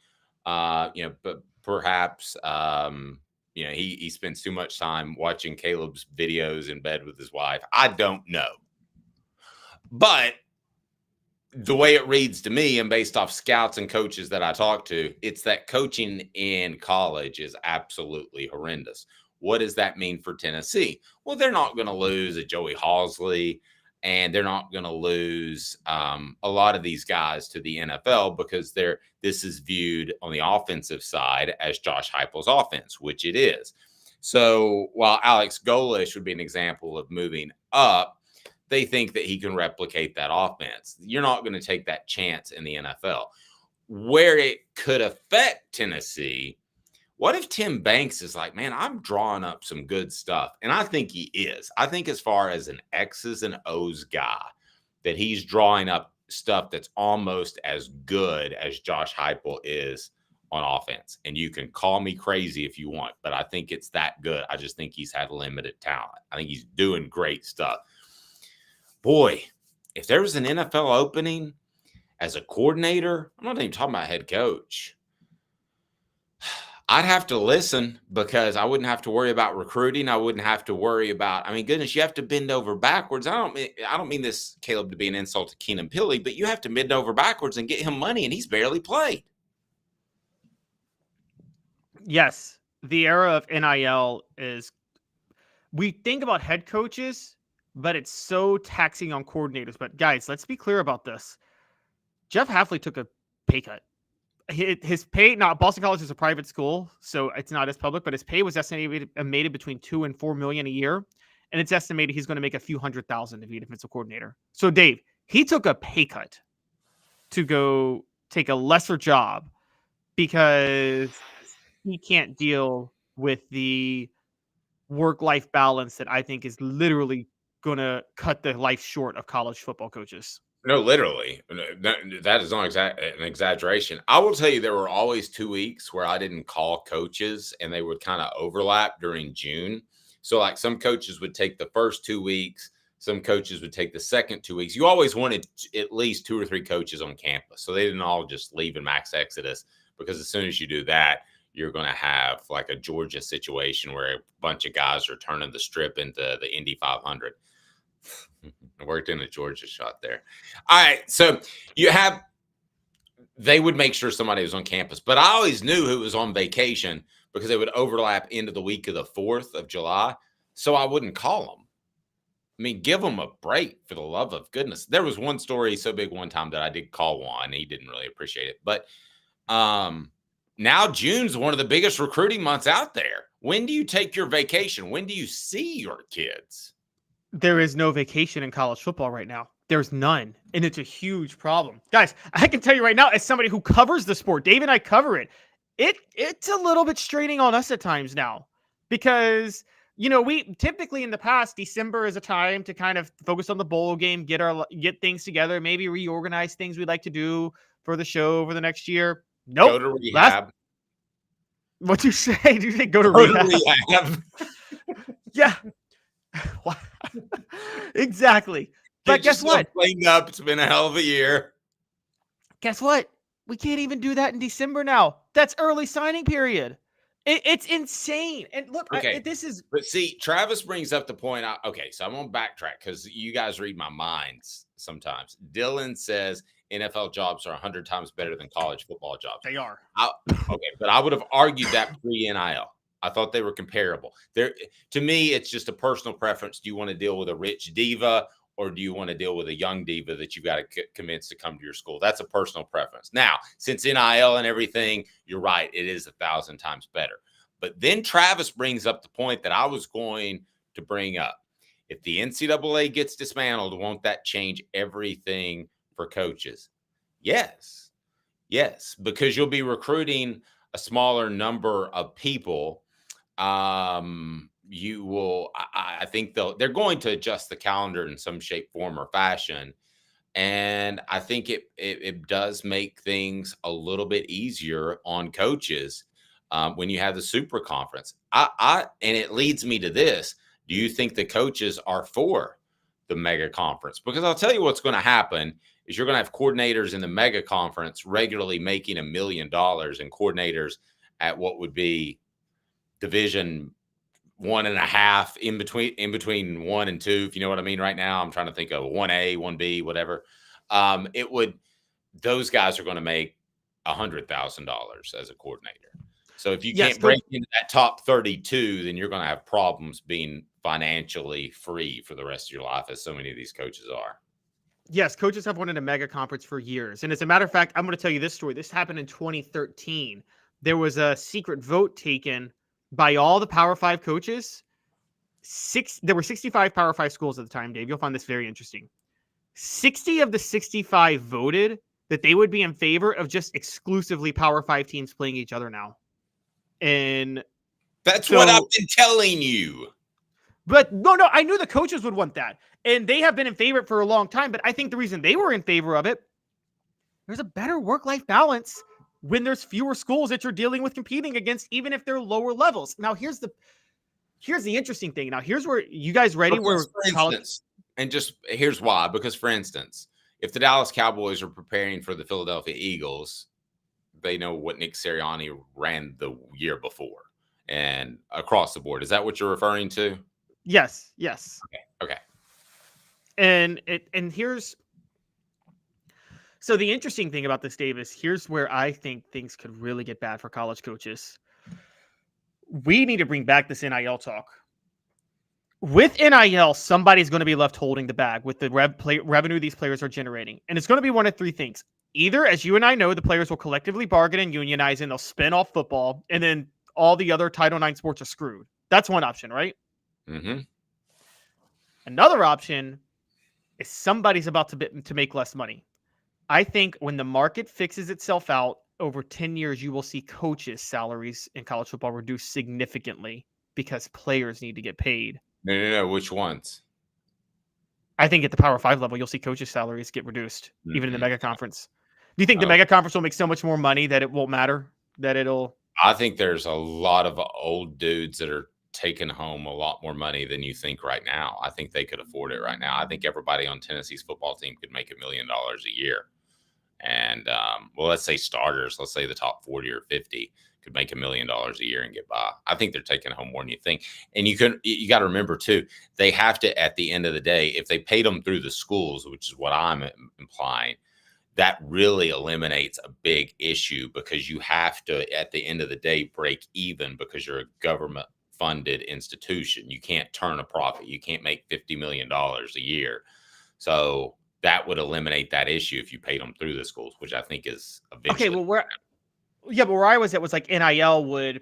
A: but perhaps, he spends too much time watching Caleb's videos in bed with his wife. I don't know. But the way it reads to me, and based off scouts and coaches that I talk to, it's that coaching in college is absolutely horrendous. What does that mean for Tennessee? Well, they're not going to lose a Joey Halzle, and they're not going to lose a lot of these guys to the NFL because this is viewed on the offensive side as Josh Heupel's offense, which it is. So while Alex Golesh would be an example of moving up, they think that he can replicate that offense. You're not going to take that chance in the NFL. Where it could affect Tennessee, what if Tim Banks is like, man, I'm drawing up some good stuff. And I think he is. I think as far as an X's and O's guy, that he's drawing up stuff that's almost as good as Josh Heupel is on offense. And you can call me crazy if you want, but I think it's that good. I just think he's had limited talent. I think he's doing great stuff. Boy, if there was an NFL opening as a coordinator, I'm not even talking about head coach, I'd have to listen because I wouldn't have to worry about recruiting. I wouldn't have to worry about, goodness, you have to bend over backwards. I don't mean this, Caleb, to be an insult to Keenan Pili, but you have to bend over backwards and get him money, and he's barely played.
B: Yes, the era of NIL is, we think about head coaches, but it's so taxing on coordinators. But guys, let's be clear about this. Jeff Hafley took a pay cut. His pay, not Boston College is a private school, so it's not as public, but his pay was estimated between $2 and $4 million a year. And it's estimated he's going to make a few $100,000 to be a defensive coordinator. So Dave, he took a pay cut to go take a lesser job because he can't deal with the work-life balance that I think is literally going to cut the life short of college football coaches.
A: No, literally. That is not an exaggeration. I will tell you, there were always 2 weeks where I didn't call coaches, and they would kind of overlap during June. So like some coaches would take the first 2 weeks. Some coaches would take the second 2 weeks. You always wanted at least 2 or 3 coaches on campus. So they didn't all just leave in max exodus, because as soon as you do that, you're going to have like a Georgia situation where a bunch of guys are turning the strip into the Indy 500. I worked in a Georgia shot there. All right. So they would make sure somebody was on campus, but I always knew who was on vacation because they would overlap into the week of the 4th of July. So I wouldn't call them. Give them a break, for the love of goodness. There was one story so big one time that I did call one, and he didn't really appreciate it. But now June's one of the biggest recruiting months out there. When do you take your vacation? When do you see your kids?
B: There is no vacation in college football right now. There's none. And it's a huge problem. Guys, I can tell you right now, as somebody who covers the sport, Dave and I cover it, it's a little bit straining on us at times now. Because, we typically in the past, December is a time to kind of focus on the bowl game, get things together, maybe reorganize things we'd like to do for the show over the next year. Nope.
A: Go to rehab.
B: What'd you say? Did you say go to rehab? Yeah. Exactly. But guess what?
A: Playing up. It's been a hell of a year.
B: Guess what? We can't even do that in December now. That's early signing period. It's insane. And look,
A: okay.
B: But
A: see, Travis brings up the point. So I'm going to backtrack because you guys read my minds sometimes. Dylan says NFL jobs are 100 times better than college football jobs.
B: They are.
A: But I would have argued that pre-NIL. I thought they were comparable. To me, it's just a personal preference. Do you want to deal with a rich diva, or do you want to deal with a young diva that you've got to convince to come to your school? That's a personal preference. Now, since NIL and everything, you're right, it is 1,000 times better. But then Travis brings up the point that I was going to bring up. If the NCAA gets dismantled, won't that change everything for coaches? Yes, because you'll be recruiting a smaller number of people. You will, I think they're going to adjust the calendar in some shape, form, or fashion. And I think it does make things a little bit easier on coaches when you have the super conference. And it leads me to this. Do you think the coaches are for the mega conference? Because I'll tell you what's going to happen is you're going to have coordinators in the mega conference regularly making $1 million, and coordinators at what would be Division 1.5 in between 1 and 2, if you know what I mean. Right now, I'm trying to think of 1A, 1B, whatever. Those guys are going to make $100,000 as a coordinator. So if you can't break into that top 32, then you're going to have problems being financially free for the rest of your life, as so many of these coaches are.
B: Yes, coaches have wanted a mega conference for years. And as a matter of fact, I'm going to tell you this story. This happened in 2013. There was a secret vote taken by all the Power 5 coaches. There were 65 Power 5 schools at the time, Dave. You'll find this very interesting. 60 of the 65 voted that they would be in favor of just exclusively Power 5 teams playing each other now. And
A: that's what I've been telling you.
B: But no, I knew the coaches would want that. And they have been in favor for a long time. But I think the reason they were in favor of it, there's a better work-life balance when there's fewer schools that you're dealing with competing against, even if they're lower levels. Now, here's the interesting thing. Now, here's where you guys ready.
A: Here's why. Because, for instance, if the Dallas Cowboys are preparing for the Philadelphia Eagles, they know what Nick Sirianni ran the year before and across the board. Is that what you're referring to?
B: Yes.
A: Okay.
B: And here's so the interesting thing about this, Dave, is here's where I think things could really get bad for college coaches. We need to bring back this NIL talk. With NIL, somebody's going to be left holding the bag with the revenue these players are generating. And it's going to be one of three things. Either, as you and I know, the players will collectively bargain and unionize and they'll spin off football, and then all the other Title IX sports are screwed. That's one option, right?
A: Mm-hmm.
B: Another option is somebody's about to make less money. I think when the market fixes itself out over 10 years, you will see coaches' salaries in college football reduce significantly because players need to get paid.
A: No. Which ones?
B: I think at the Power 5 level, you'll see coaches' salaries get reduced, even in the mega conference. Do you think the mega conference will make so much more money that it won't matter?
A: I think there's a lot of old dudes that are taking home a lot more money than you think right now. I think they could afford it right now. I think everybody on Tennessee's football team could make $1 million a year. And, let's say starters, let's say the top 40 or 50 could make $1 million a year and get by. I think they're taking home more than you think. And you got to remember too, they have to, at the end of the day, if they paid them through the schools, which is what I'm implying, that really eliminates a big issue, because you have to, at the end of the day, break even, because you're a government funded institution. You can't turn a profit. You can't make $50 million a year. So that would eliminate that issue if you paid them through the schools, which I think is eventually.
B: Okay, where I was at was like NIL would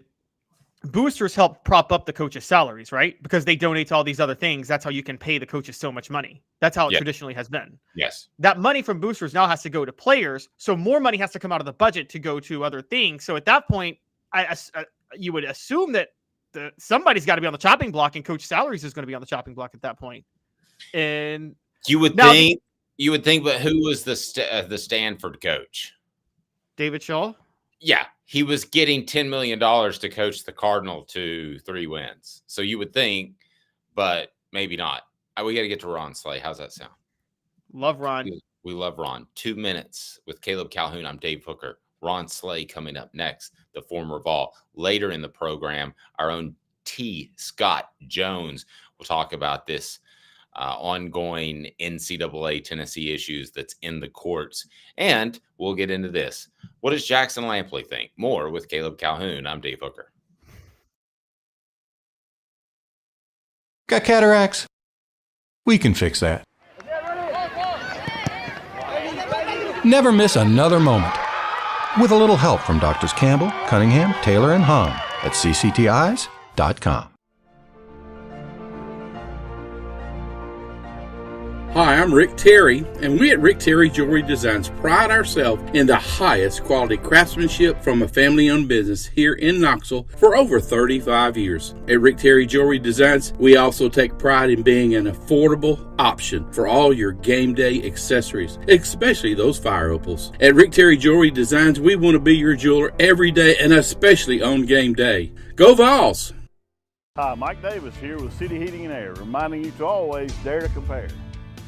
B: boosters help prop up the coaches' salaries, right? Because they donate to all these other things. That's how you can pay the coaches so much money. That's how it traditionally has been.
A: Yes.
B: That money from boosters now has to go to players. So more money has to come out of the budget to go to other things. So at that point, you would assume that somebody's got to be on the chopping block, and coach salaries is going to be on the chopping block at that point. And
A: you would think, but who was the Stanford coach?
B: David Shaw.
A: Yeah, he was getting $10 million to coach the Cardinal to 3 wins. So you would think, but maybe not. We got to get to Ron Slay. How's that sound?
B: Love Ron.
A: We love Ron. 2 minutes with Caleb Calhoun. I'm Dave Hooker. Ron Slay coming up next, the former Vol. Later in the program, our own T. Scott Jones will talk about this ongoing NCAA Tennessee issues that's in the courts. And we'll get into this. What does Jackson Lampley think? More with Caleb Calhoun. I'm Dave Hooker.
C: Got cataracts? We can fix that. Never miss another moment. With a little help from Doctors Campbell, Cunningham, Taylor, and Hahn at cctis.com.
H: Hi, I'm Rick Terry, and we at Rick Terry Jewelry Designs pride ourselves in the highest quality craftsmanship from a family-owned business here in Knoxville for over 35 years. At Rick Terry Jewelry Designs, we also take pride in being an affordable option for all your game day accessories, especially those fire opals. At Rick Terry Jewelry Designs, we want to be your jeweler every day and especially on game day. Go Vols!
I: Hi, Mike Davis here with City Heating and Air, reminding you to always dare to compare.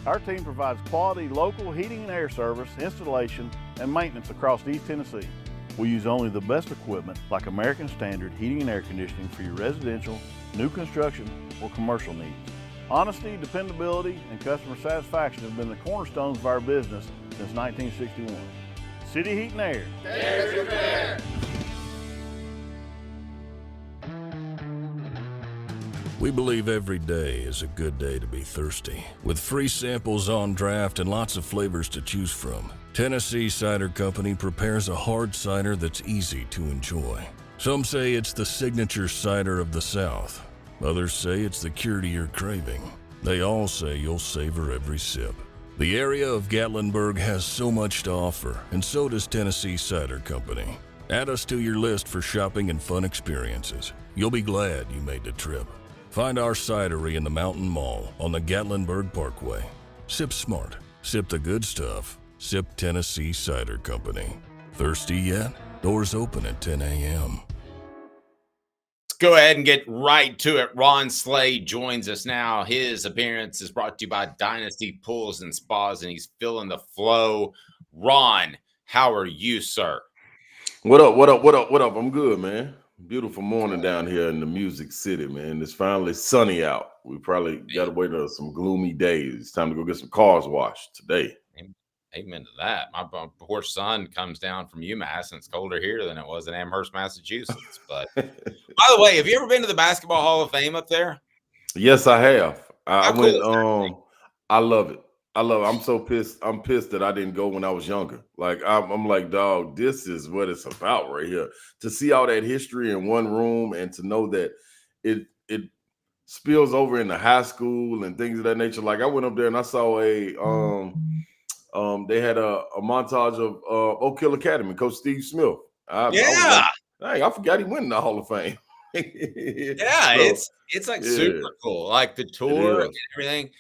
I: Our team provides quality local heating and air service, installation, and maintenance across East Tennessee. We use only the best equipment like American Standard heating and air conditioning for your residential, new construction, or commercial needs. Honesty, dependability, and customer satisfaction have been the cornerstones of our business since 1961. City Heat and Air. Dare to compare.
J: We believe every day is a good day to be thirsty. With free samples on draft and lots of flavors to choose from, Tennessee Cider Company prepares a hard cider that's easy to enjoy. Some say it's the signature cider of the South. Others say it's the cure to your craving. They all say you'll savor every sip. The area of Gatlinburg has so much to offer, and so does Tennessee Cider Company. Add us to your list for shopping and fun experiences. You'll be glad you made the trip. Find our cidery in the Mountain Mall on the Gatlinburg Parkway. Sip smart. Sip the good stuff. Sip Tennessee Cider Company. Thirsty yet? Doors open at 10 a.m.
A: Let's go ahead and get right to it. Ron Slade joins us now. His appearance is brought to you by Dynasty Pools and Spas, and he's feeling the flow. Ron, how are you, sir?
K: What up? What up? What up? What up? I'm good, man. Beautiful morning down here in the Music City, man. It's finally sunny out. We probably got to wait on some gloomy days. It's time to go get some cars washed today.
A: Amen to that. My poor son comes down from UMass, and it's colder here than it was in Amherst, Massachusetts. But by the way, have you ever been to the Basketball Hall of Fame up there?
K: Yes, I have. I went.
A: Cool
K: I love it. I love it. I'm so pissed. I'm pissed that I didn't go when I was younger. Like I'm like, dog, this is what it's about right here. To see all that history in one room and to know that it spills over into high school and things of that nature. Like I went up there and I saw they had a montage of Oak Hill Academy, Coach Steve Smith. I forgot he went in the Hall of Fame.
A: It's like super cool. Like the tour and everything.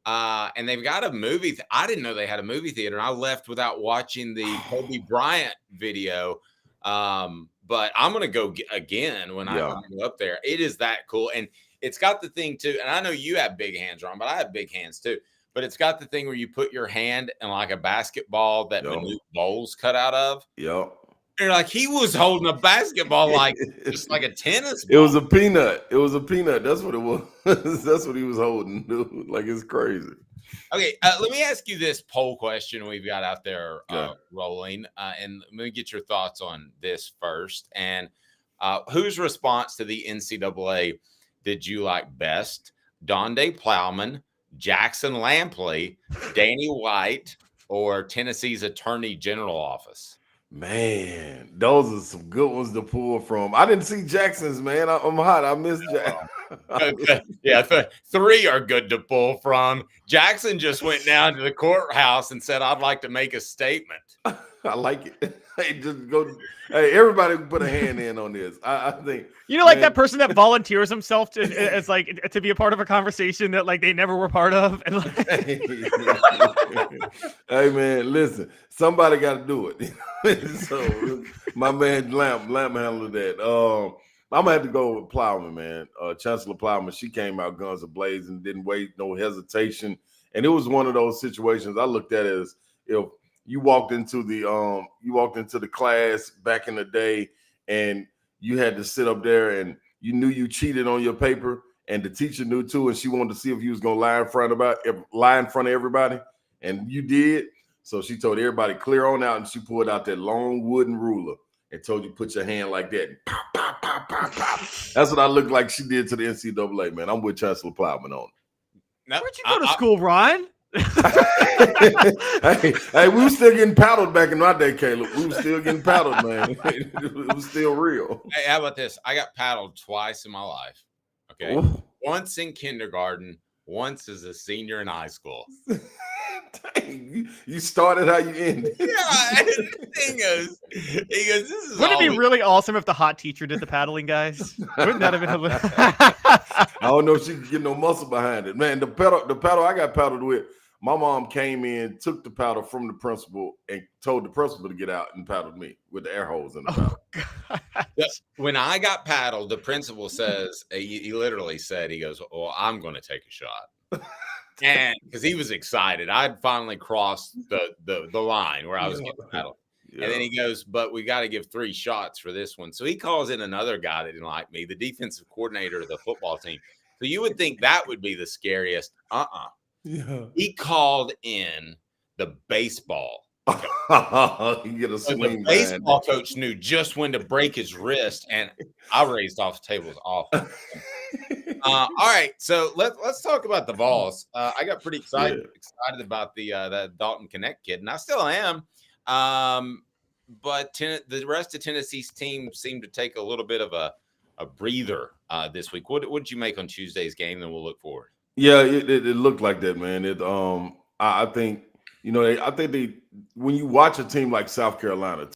A: And they've got a movie. I didn't know they had a movie theater. And I left without watching the Kobe Bryant video. But I'm going to go again when I go up there. It is that cool. And it's got the thing too. And I know you have big hands, Ron, but I have big hands too. But it's got the thing where you put your hand in like a basketball that Manute Bowles cut out of.
K: Yep.
A: You're like, he was holding a basketball like just like a tennis ball.
K: It was a peanut. It was a peanut. That's what it was. That's what he was holding, dude. Like, it's crazy.
A: Okay, let me ask you this poll question we've got out there rolling. And let me get your thoughts on this first. And whose response to the NCAA did you like best? Donde Plowman, Jackson Lampley, Danny White, or Tennessee's Attorney General office?
K: Man, those are some good ones to pull from. I didn't see Jackson's, man. I'm hot. I missed Jackson.
A: Yeah, three are good to pull from. Jackson just went down to the courthouse and said, I'd like to make a statement.
K: I like it. Hey, just go. Hey, everybody put a hand in on this. I think
B: like that person that volunteers himself to as like to be a part of a conversation that like they never were part of. And like...
K: Hey man, listen, somebody got to do it. So my man Lamp handled that. I'm gonna have to go with Plowman, man. Chancellor Plowman. She came out guns a-blazing, didn't wait, no hesitation, and it was one of those situations I looked at as if you walked into the class back in the day and you had to sit up there and you knew you cheated on your paper and the teacher knew too, and she wanted to see if you was gonna lie in front of everybody, and you did. So she told everybody clear on out, and she pulled out that long wooden ruler and told you put your hand like that. And pop, pop, pop, pop, pop. That's what I looked like she did to the NCAA, man. I'm with Chancellor Plowman on it.
B: Where'd you go to school, Ron?
K: Hey, we were still getting paddled back in my day, Caleb. We were still getting paddled, man. It was still real.
A: Hey, how about this? I got paddled twice in my life. Okay.
K: Ooh.
A: Once in kindergarten, once as a senior in high school.
K: Dang, you started how you ended.
A: Yeah, and the thing is, he goes, this is
B: Wouldn't it be
A: always-
B: really awesome if the hot teacher did the paddling, guys? Wouldn't that have been hilarious?
K: I don't know if she could get no muscle behind it. Man, the paddle I got paddled with, my mom came in, took the paddle from the principal, and told the principal to get out and paddled me with the air hose in the paddle.
A: When I got paddled, the principal says, he literally said, he goes, well, I'm going to take a shot. And because he was excited, I'd finally crossed the line where I was getting paddled.
K: Yeah.
A: And then he goes, but we got to give 3 shots for this one. So he calls in another guy that didn't like me, the defensive coordinator of the football team. So you would think that would be the scariest.
K: Yeah.
A: He called in the baseball.
K: You get a
A: So
K: swing.
A: the baseball coach knew just when to break his wrist, and I raised off the table. It was awful. All right, so let's talk about the Vols. I got pretty excited about the Dalton Connect kid, and I still am. But the rest of Tennessee's team seemed to take a little bit of a breather this week. What did you make on Tuesday's game? Then we'll look forward.
K: Yeah, it looked like that, man. I think when you watch a team like South Carolina,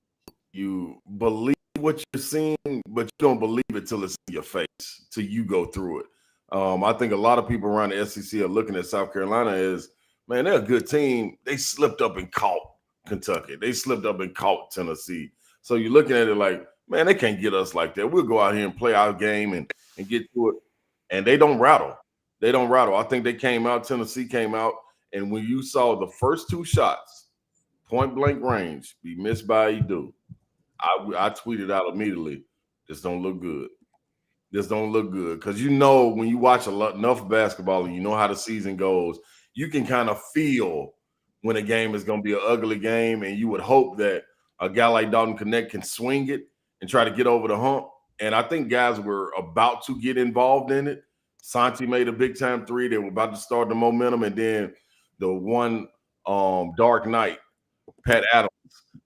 K: you believe what you're seeing, but you don't believe it till it's in your face, till you go through it. I think a lot of people around the SEC are looking at South Carolina as, man, they're a good team. They slipped up and caught Kentucky. They slipped up and caught Tennessee. So you're looking at it like, man, they can't get us like that. We'll go out here and play our game and get to it. And they don't rattle. They don't rattle. I think Tennessee came out, and when you saw the first 2 shots, point blank range, be missed by Edu, I tweeted out immediately, this don't look good. This don't look good. Because when you watch enough basketball and you know how the season goes, you can kind of feel when a game is going to be an ugly game, and you would hope that a guy like Dalton Connect can swing it and try to get over the hump. And I think guys were about to get involved in it. Santi made a big-time 3. They were about to start the momentum, and then the one dark night, Pat Adams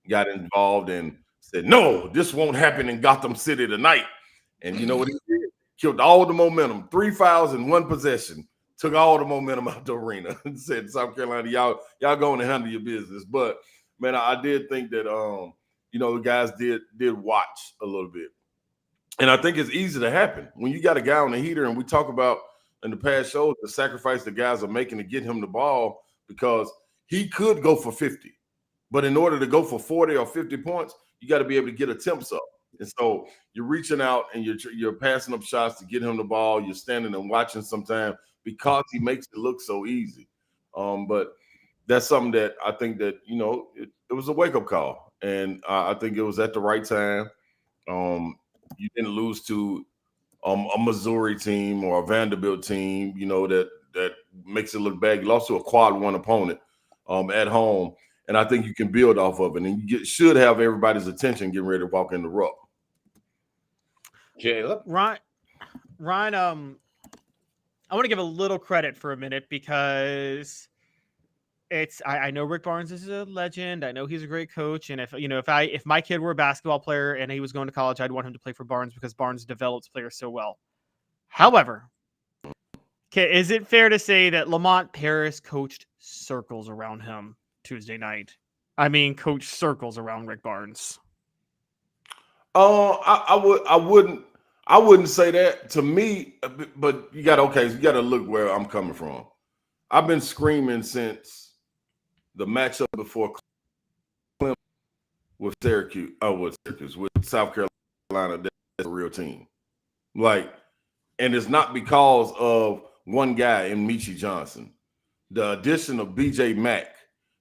K: got involved and said, no, this won't happen in Gotham City tonight. And you know what he did? Killed all the momentum. 3 fouls in 1 possession. Took all the momentum out the arena and said, South Carolina, y'all going to handle your business. But, man, I did think that, the guys did watch a little bit. And I think it's easy to happen. When you got a guy on the heater, and we talk about in the past shows the sacrifice the guys are making to get him the ball, because he could go for 50. But in order to go for 40 or 50 points, you got to be able to get attempts up. And so you're reaching out and you're passing up shots to get him the ball. You're standing and watching sometimes because he makes it look so easy. But that's something that I think that, it was a wake-up call. And I think it was at the right time. You didn't lose to a Missouri team or a Vanderbilt team, that makes it look bad. You lost to a quad 1 opponent at home. And I think you can build off of it. And you should have everybody's attention getting ready to walk in the ruck.
A: Caleb?
B: Ryan, I want to give a little credit for a minute, because I know Rick Barnes is a legend. I know he's a great coach. And if my kid were a basketball player and he was going to college, I'd want him to play for Barnes, because Barnes develops players so well. However, is it fair to say that Lamont Paris coached circles around him Tuesday night? I mean, coached circles around Rick Barnes.
K: I wouldn't say that to me, but you got to look where I'm coming from. I've been screaming since the matchup before Clemson with South Carolina. That's a real team. And it's not because of one guy in Michi Johnson. The addition of B.J. Mack,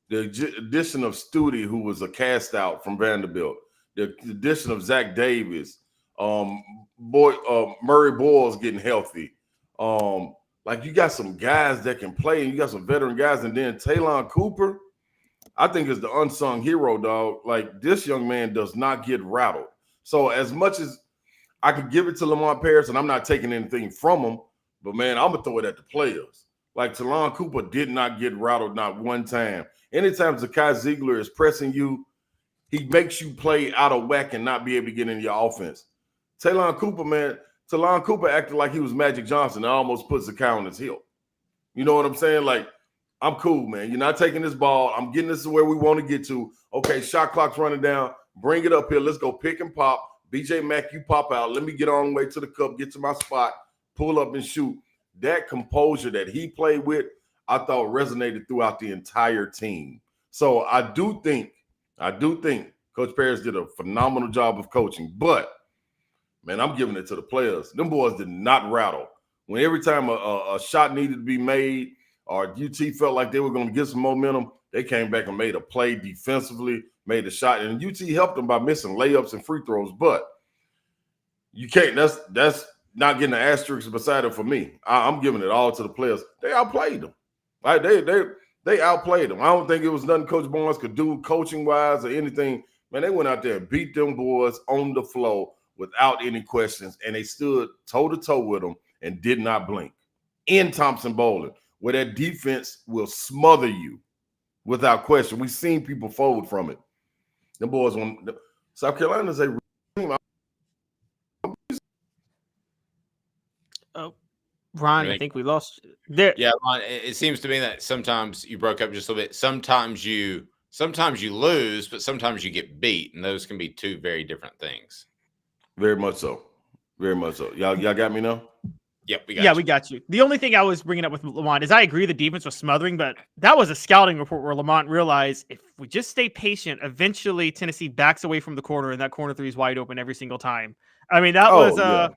K: the addition of Studi, who was a cast out from Vanderbilt, the addition of Zach Davis, Murray Boyle's getting healthy. You got some guys that can play, and you got some veteran guys, and then Taylon Cooper, I think, is the unsung hero, dog. This young man does not get rattled. So as much as I could give it to Lamont Paris, and I'm not taking anything from him, but man, I'm gonna throw it at the players. Like Talon Cooper did not get rattled not one time. Anytime Zakai Ziegler is pressing you, he makes you play out of whack and not be able to get into your offense. Talon Cooper acted like he was Magic Johnson and almost put Zakai on his heel. You know what I'm saying? Like, I'm cool, man. You're not taking this ball. I'm getting this to where we want to get to. Okay, shot clock's running down. Bring it up here. Let's go pick and pop. BJ Mack, you pop out. Let me get on the way to the cup, get to my spot, pull up and shoot. That composure that he played with, I thought resonated throughout the entire team. So I do think Coach Paris did a phenomenal job of coaching. But, man, I'm giving it to the players. Them boys did not rattle. When every time a shot needed to be made or UT felt like they were going to get some momentum, they came back and made a play defensively, made a shot. And UT helped them by missing layups and free throws. But you can't – that's not getting an asterisk beside it for me. I'm giving it all to the players. They outplayed them. Right? They outplayed them. I don't think it was nothing Coach Barnes could do coaching-wise or anything. Man, they went out there and beat them boys on the floor without any questions, and they stood toe-to-toe with them and did not blink. In Thompson-Boling, where that defense will smother you without question. We've seen people fold from it. Them boys – South Carolina's a team.
G: Oh, Ron, I think we lost there.
A: Yeah, Ron, it seems to me that sometimes you broke up just a little bit. Sometimes you lose, but sometimes you get beat, and those can be two very different things.
K: Very much so. Very much so. Y'all got me now?
A: Yep, we got you.
B: The only thing I was bringing up with Lamont is I agree the defense was smothering, but that was a scouting report where Lamont realized if we just stay patient, eventually Tennessee backs away from the corner, and that corner three is wide open every single time. I mean, that was
K: yeah.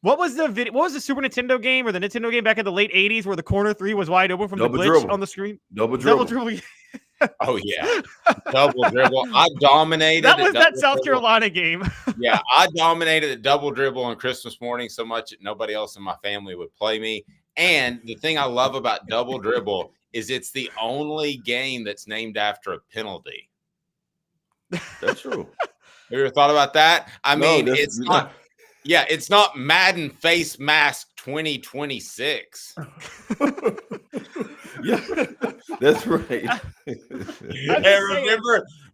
B: What was the video? What was the Super Nintendo game or the Nintendo game back in the late 80s where the corner three was wide open from
K: Double
B: the glitch
K: dribble.
B: on the screen?
K: Double dribble.
A: Oh, yeah. Double dribble. I dominated.
B: That was that South Carolina game.
A: Yeah, I dominated the double dribble on Christmas morning so much that nobody else in my family would play me. And the thing I love about double dribble is it's the only game that's named after a penalty.
K: That's true.
A: Have you ever thought about that? I mean, it's not.
K: not.
A: Yeah, it's not Madden Face Mask 2026.
K: Yeah, that's right.
A: Yeah,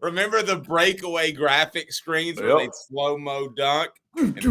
A: remember the breakaway graphic screens where they'd slow-mo dunk?
B: It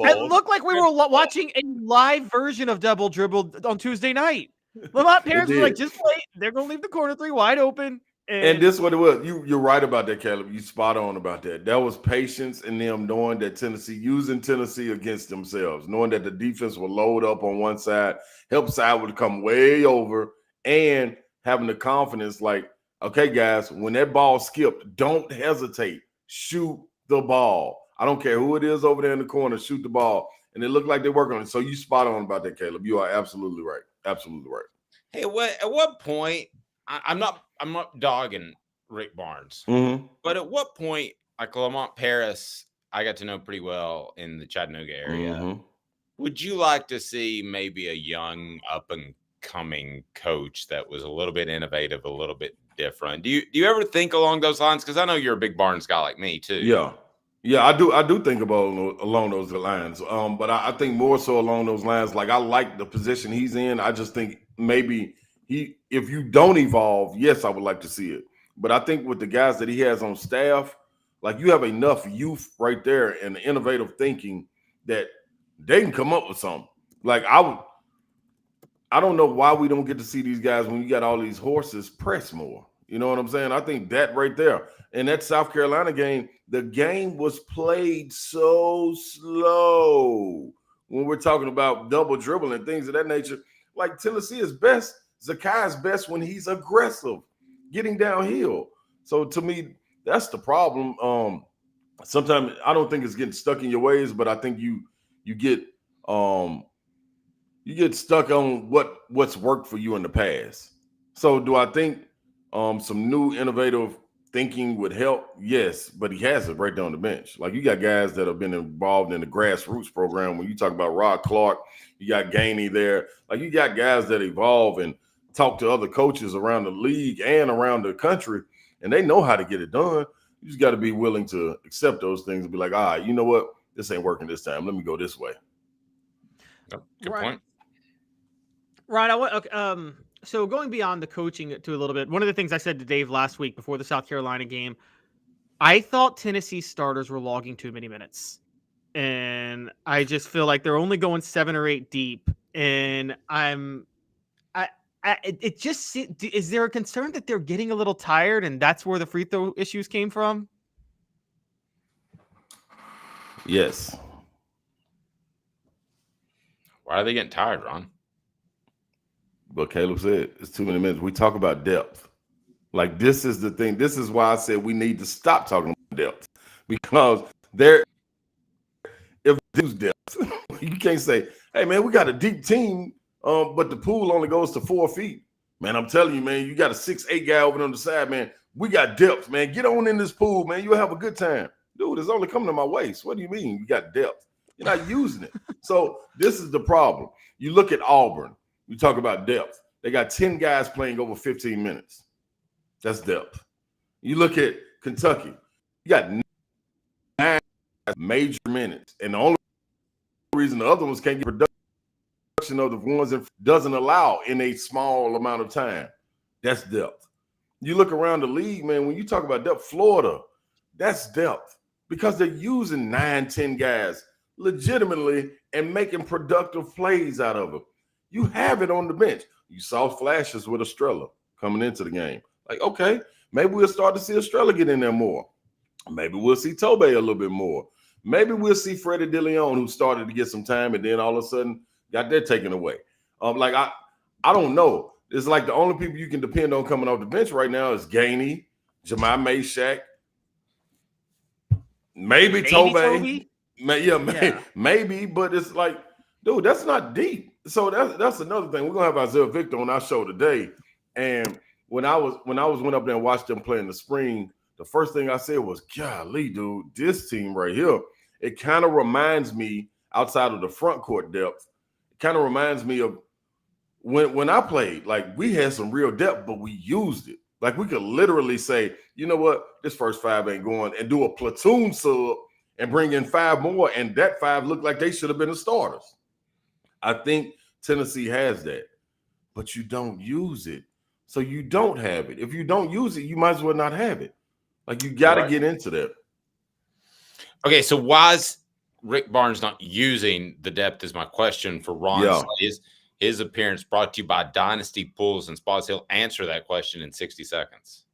B: looked like we were watching a live version of Double Dribble on Tuesday night. Lamont parents were like, just wait. They're going to leave the corner three wide open.
K: And this is what it was. You're right about that, Caleb. You spot on about that. That was patience in them knowing that using Tennessee against themselves, knowing that the defense will load up on one side, help side would come way over, and having the confidence like, okay, guys, when that ball skipped, don't hesitate. Shoot the ball. I don't care who it is over there in the corner, shoot the ball. And it looked like they're working on it. So you spot on about that, Caleb. You are absolutely right. Absolutely right.
A: Hey, at what point I'm not dogging Rick Barnes, but at what point, like Lamont Paris, I got to know pretty well in the Chattanooga area. Would you like to see maybe a young up and coming coach that was a little bit innovative, a little bit different? Do you ever think along those lines? Because I know you're a big Barnes guy like me too.
K: Yeah, I do think about along those lines. But I think more so along those lines. Like I like the position he's in. I just think maybe if you don't evolve, yes, I would like to see it. But I think with the guys that he has on staff, like you have enough youth right there and innovative thinking that they can come up with something. Like I don't know why we don't get to see these guys when you got all these horses press more. You know what I'm saying? I think that right there. And that South Carolina game, the game was played so slow when we're talking about double dribble and things of that nature. Like Tennessee is best. Zakai is best when he's aggressive, getting downhill. So to me, that's the problem. Sometimes I don't think it's getting stuck in your ways, but I think you get stuck on what's worked for you in the past. So do I think some new innovative thinking would help? Yes, but he has it right there on the bench. Like you got guys that have been involved in the grassroots program. When you talk about Rod Clark, you got Gainey there. Like you got guys that evolve and talk to other coaches around the league and around the country, and they know how to get it done. You just got to be willing to accept those things and be like, all right, you know what? This ain't working this time. Let me go this way.
A: Good point.
B: Ron, I want so going beyond the coaching to a little bit. One of the things I said to Dave last week before the South Carolina game, I thought Tennessee starters were logging too many minutes, and I just feel like they're only going 7 or 8 deep. And it just is there a concern that they're getting a little tired, and that's where the free throw issues came from?
K: Yes.
A: Why are they getting tired, Ron?
K: But Caleb said it's too many minutes. We talk about depth. Like, this is the thing. This is why I said we need to stop talking about depth, because if there's depth, you can't say, hey, man, we got a deep team, but the pool only goes to 4 feet. Man, I'm telling you, man, you got a 6'8" guy over on the side, man. We got depth, man. Get on in this pool, man. You'll have a good time. Dude, it's only coming to my waist. What do you mean? You got depth. You're not using it. So this is the problem. You look at Auburn. You talk about depth. They got 10 guys playing over 15 minutes. That's depth. You look at Kentucky. You got 9 major minutes. And the only reason the other ones can't get production of the ones that doesn't allow in a small amount of time. That's depth. You look around the league, man, when you talk about depth, Florida, that's depth, because they're using 9, 10 guys legitimately and making productive plays out of it. You have it on the bench. You saw flashes with Estrella coming into the game. Like, okay, maybe we'll start to see Estrella get in there more. Maybe we'll see Tobey a little bit more. Maybe we'll see Freddie DeLeon, who started to get some time and then all of a sudden got that taken away. I don't know. It's like the only people you can depend on coming off the bench right now is Gainey, Jemai Mayshak, maybe Tobey. Maybe, but it's like, dude, that's not deep. So that's another thing. We're gonna have Isaiah Victor on our show today. And when I went up there and watched them play in the spring, the first thing I said was, golly, dude, this team right here, it kind of reminds me, outside of the front court depth, it kind of reminds me of when I played. Like, we had some real depth, but we used it. Like, we could literally say, you know what, this first 5 ain't going, and do a platoon sub and bring in 5 more, and that 5 looked like they should have been the starters. I think Tennessee has that, but you don't use it. So you don't have it. If you don't use it, you might as well not have it. Like, you got to get into that.
A: Okay, so why is Rick Barnes not using the depth is my question for Ron. Yeah. His appearance brought to you by Dynasty Pools and Spas. He'll answer that question in 60 seconds.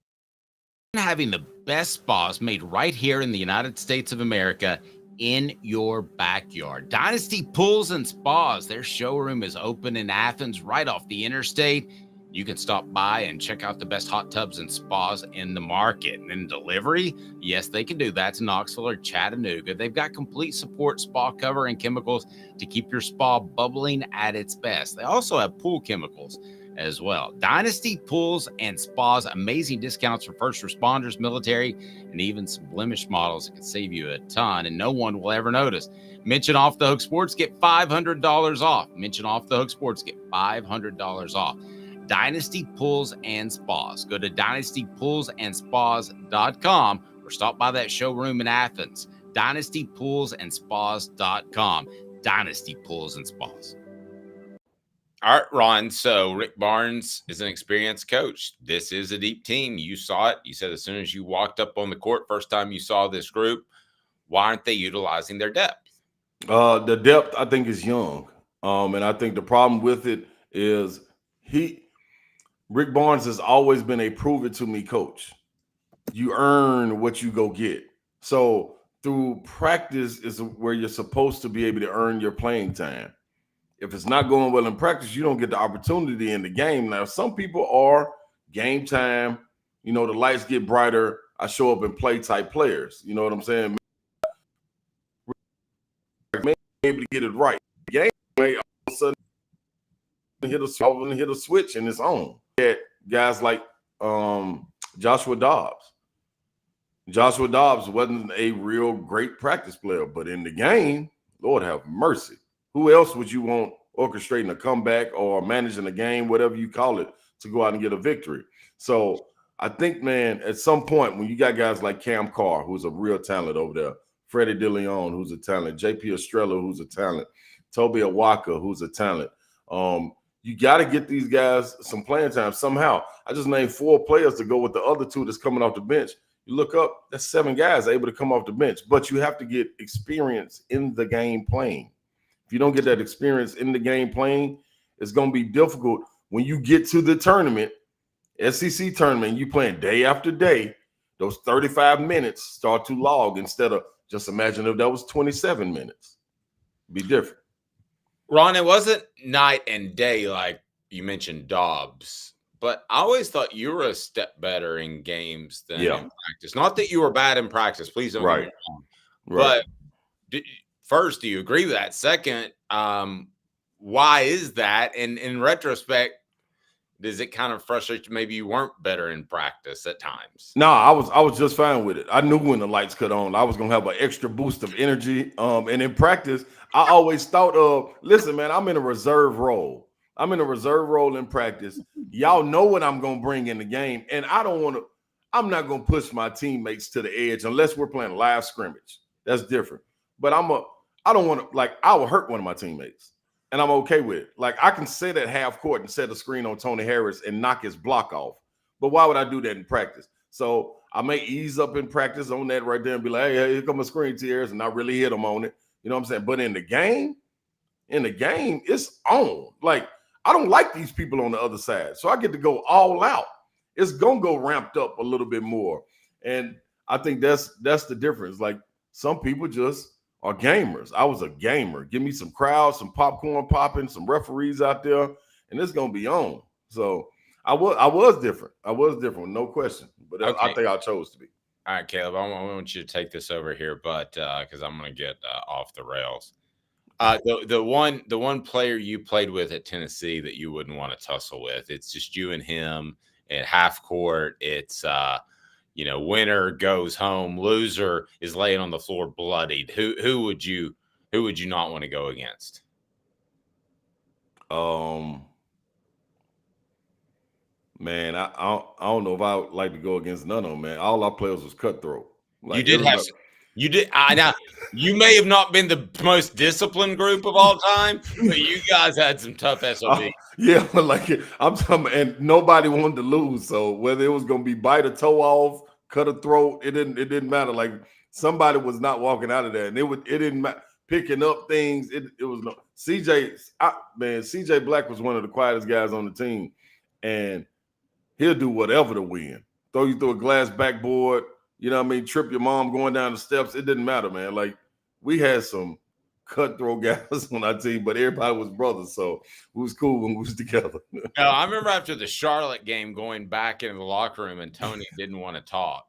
L: Having the best spas made right here in the United States of America in your backyard. Dynasty Pools and Spas. Their showroom is open in Athens, right off the interstate. You can stop by and check out the best hot tubs and spas in the market. And then delivery, yes, they can do that to Knoxville or Chattanooga. They've got complete support, spa cover, and chemicals to keep your spa bubbling at its best. They also have pool chemicals as well. Dynasty Pools and Spas, amazing discounts for first responders, military, and even some blemish models that can save you a ton, and no one will ever notice. Mention Off the Hook Sports, get $500 off. Mention Off the Hook Sports, get $500 off. Dynasty Pools and Spas. Go to dynastypoolsandspas.com or stop by that showroom in Athens. dynastypoolsandspas.com. Dynasty Pools and Spas.
A: All right, Ron. So Rick Barnes is an experienced coach. This is a deep team. You saw it. You said as soon as you walked up on the court, first time you saw this group, why aren't they utilizing their depth?
K: The depth, I think, is young. And I think the problem with it is Rick Barnes has always been a prove-it-to-me coach. You earn what you go get. So through practice is where you're supposed to be able to earn your playing time. If it's not going well in practice, you don't get the opportunity in the game. Now, some people are game time. You know, the lights get brighter. I show up and play type players. You know what I'm saying? Maybe able to get it right. Game, all of a sudden, hit a switch and it's on. Guys like Joshua Dobbs. Joshua Dobbs wasn't a real great practice player, but in the game, Lord have mercy. Who else would you want orchestrating a comeback or managing a game, whatever you call it, to go out and get a victory? So I think, man, at some point when you got guys like Cam Carr, who's a real talent over there, Freddie DeLeon, who's a talent, JP Estrella, who's a talent, Toby Awaka, who's a talent, You got to get these guys some playing time somehow. I just named 4 players to go with the other 2 that's coming off the bench. You look up, that's 7 guys able to come off the bench, but you have to get experience in the game playing. If you don't get that experience in the game playing, it's going to be difficult when you get to the tournament, SEC tournament, you playing day after day. Those 35 minutes start to log instead of just imagine if that was 27 minutes. Be different.
A: Ron, it wasn't night and day like you mentioned Dobbs, but I always thought you were a step better in games than in practice. Not that you were bad in practice. Please don't get me wrong. Right. But first, do you agree with that? Second, why is that? And in retrospect, does it kind of frustrate you? Maybe you weren't better in practice at times.
K: No, I was just fine with it. I knew when the lights cut on, I was gonna have an extra boost of energy. And in practice, I always thought of, listen, man, I'm in a reserve role. I'm in a reserve role in practice. Y'all know what I'm gonna bring in the game, and I'm not gonna push my teammates to the edge unless we're playing live scrimmage. That's different. But I don't want to, like, I will hurt one of my teammates. And I'm okay with it. Like, I can sit at half court and set a screen on Tony Harris and knock his block off. But why would I do that in practice? So I may ease up in practice on that right there and be like, hey, here come a screen to Harris, and I really hit him on it. You know what I'm saying? But in the game, it's on. Like, I don't like these people on the other side. So I get to go all out. It's going to go ramped up a little bit more. And I think that's the difference. Like, some people just are gamers. I was a gamer. Give me some crowds, some popcorn popping, some referees out there, and it's gonna be on. So I was different. I was different, no question. But okay. I think I chose to be.
A: All right, Caleb. I want you to take this over here, but because I'm gonna get off the rails. The one player you played with at Tennessee that you wouldn't want to tussle with. It's just you and him at half court. It's winner goes home, loser is laying on the floor bloodied. Who would you not want to go against?
K: Man, I don't know if I would like to go against none of them, man. All our players was cutthroat. Like,
A: you did. Now you may have not been the most disciplined group of all time, but you guys had some tough SOB.
K: Yeah, like I'm talking, and nobody wanted to lose. So whether it was gonna be bite a toe off, cut a throat, it didn't matter. Like, somebody was not walking out of there, and it didn't matter. Picking up things, it was no CJ Black was one of the quietest guys on the team, and he'll do whatever to win. Throw you through a glass backboard, you know what I mean? Trip your mom going down the steps. It didn't matter, man. Like, we had some cutthroat guys on our team, but everybody was brothers, so it was cool when we was together.
A: No, I remember after the Charlotte game going back into the locker room, and Tony didn't want to talk.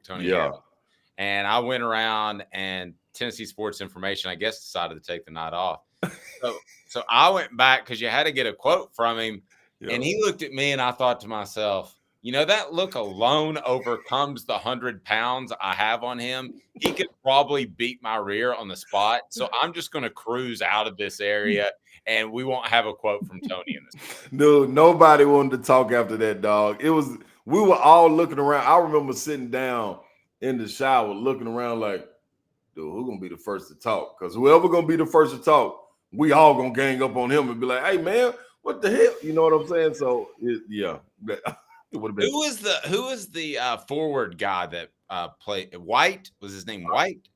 A: And I went around, and Tennessee Sports Information, I guess, decided to take the night off. So I went back because you had to get a quote from him, and he looked at me, and I thought to myself, that look alone overcomes the 100 pounds I have on him. He could probably beat my rear on the spot. So I'm just going to cruise out of this area, and we won't have a quote from Tony in this.
K: Dude, nobody wanted to talk after that, dog. We were all looking around. I remember sitting down in the shower looking around like, dude, who's going to be the first to talk? Because whoever going to be the first to talk, we all going to gang up on him and be like, hey, man, what the hell? You know what I'm saying? So, Who
A: was the forward guy that played? White? Was his name White?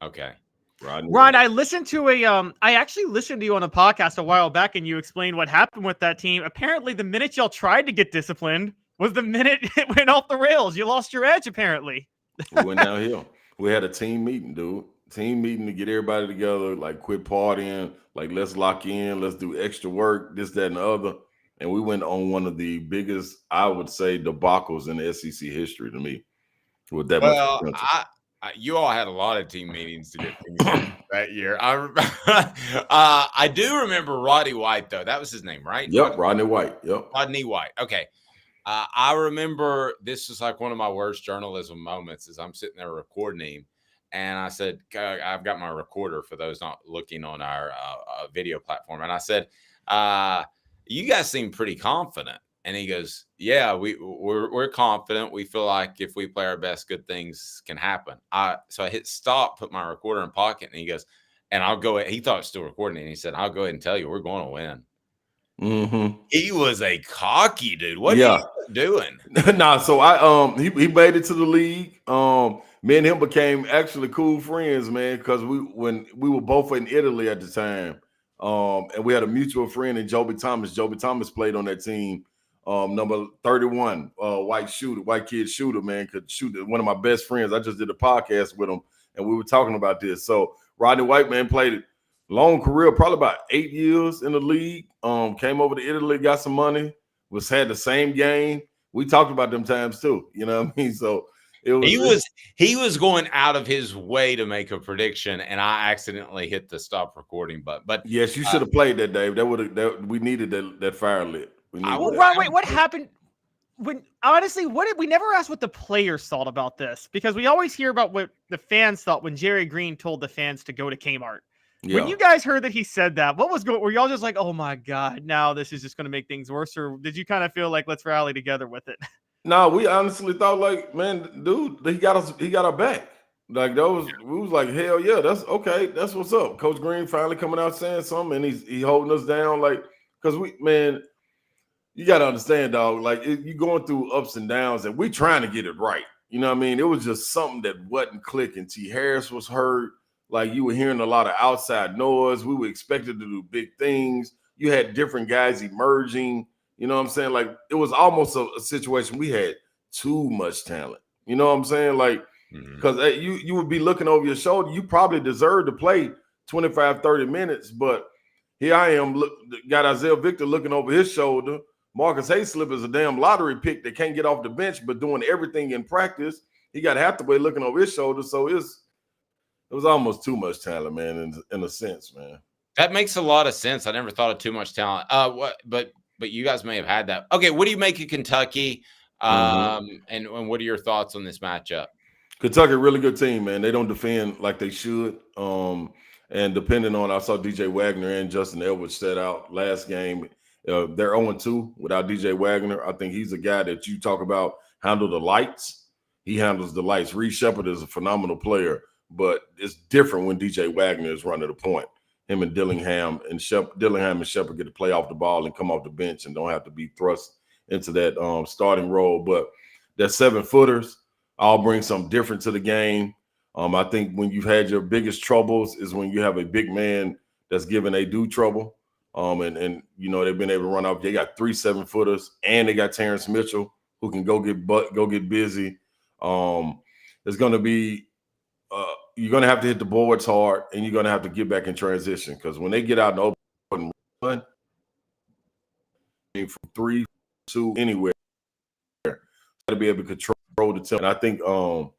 A: Okay.
B: Ron, I listened to I actually listened to you on a podcast a while back, and you explained what happened with that team. Apparently, the minute y'all tried to get disciplined was the minute it went off the rails. You lost your edge, apparently.
K: We went downhill. We had a team meeting, dude. Team meeting to get everybody together, like, quit partying, like, let's lock in, let's do extra work, this, that, and the other. And we went on one of the biggest, I would say, debacles in the SEC history to me. With that
A: you all had a lot of team meetings to get things done that year. I do remember Roddy White, though. That was his name, right?
K: Yep, Rodney White. Yep.
A: Rodney White. Okay. I remember this was like one of my worst journalism moments is I'm sitting there recording him. And I said, I've got my recorder for those not looking on our video platform. And I said, you guys seem pretty confident. And he goes, yeah, we're confident. We feel like if we play our best, good things can happen. So I hit stop, put my recorder in pocket, and he goes, and I'll go ahead. He thought it was still recording, and he said, I'll go ahead and tell you we're going to win.
K: Mm-hmm.
A: He was a cocky dude. What are you doing?
K: Nah, so he made it to the league. Me and him became actually cool friends, man, because when we were both in Italy at the time. And we had a mutual friend in Joby Thomas. Joby Thomas played on that team. Number 31, white kid shooter, man, could shoot. One of my best friends. I just did a podcast with him, and we were talking about this. So Rodney White, man, played a long career, probably about 8 years in the league. Came over to Italy, got some money, had the same game. We talked about them times too. You know what I mean? So
A: he was going out of his way to make a prediction, and I accidentally hit the stop recording button. But
K: yes, you should have played that, Dave. We needed that fire lit.
B: Ron, wait, what happened? We never asked what the players thought about this, because we always hear about what the fans thought when Jerry Green told the fans to go to Kmart. Yeah. When you guys heard that he said that, what was going? Were y'all just like, "Oh my God, now this is just going to make things worse," or did you kind of feel like, "Let's rally together with it"?
K: No, we honestly thought, like, man, dude, he got our back. Like we was like, hell yeah, that's okay, that's what's up. Coach Green finally coming out saying something, and he holding us down, like, because you got to understand, dog, like you going through ups and downs, and we trying to get it right. You know what I mean? It was just something that wasn't clicking. T. Harris was hurt. Like, you were hearing a lot of outside noise. We were expected to do big things. You had different guys emerging. You know what I'm saying? Like, it was almost a situation we had too much talent. You know what I'm saying? Like, because you would be looking over your shoulder. You probably deserve to play 25, 30 minutes, but here I am, got Isaiah Victor looking over his shoulder. Marcus Hayslip is a damn lottery pick that can't get off the bench, but doing everything in practice. He got Hathaway looking over his shoulder, so it was almost too much talent, man, in a sense, man.
A: That makes a lot of sense. I never thought of too much talent. But you guys may have had that. Okay, what do you make of Kentucky? And what are your thoughts on this matchup?
K: Kentucky, really good team, man. They don't defend like they should. And depending on, I saw DJ Wagner and Justin Edwards set out last game. They're 0-2 without DJ Wagner. I think he's a guy that you talk about handle the lights. He handles the lights. Reed Shepard is a phenomenal player, but it's different when DJ Wagner is running the point. Him and Dillingham and Shepard get to play off the ball and come off the bench and don't have to be thrust into that starting role. But that 7-footers all bring something different to the game. I think when you've had your biggest troubles is when you have a big man that's giving a dude trouble. And you know, they've been able to run off. They got 3 7-footers, and they got Terrence Mitchell who can go get busy. There's going to be you're going to have to hit the boards hard, and you're going to have to get back in transition, because when they get out and open run from 3, 2, anywhere, got to be able to control the tempo. And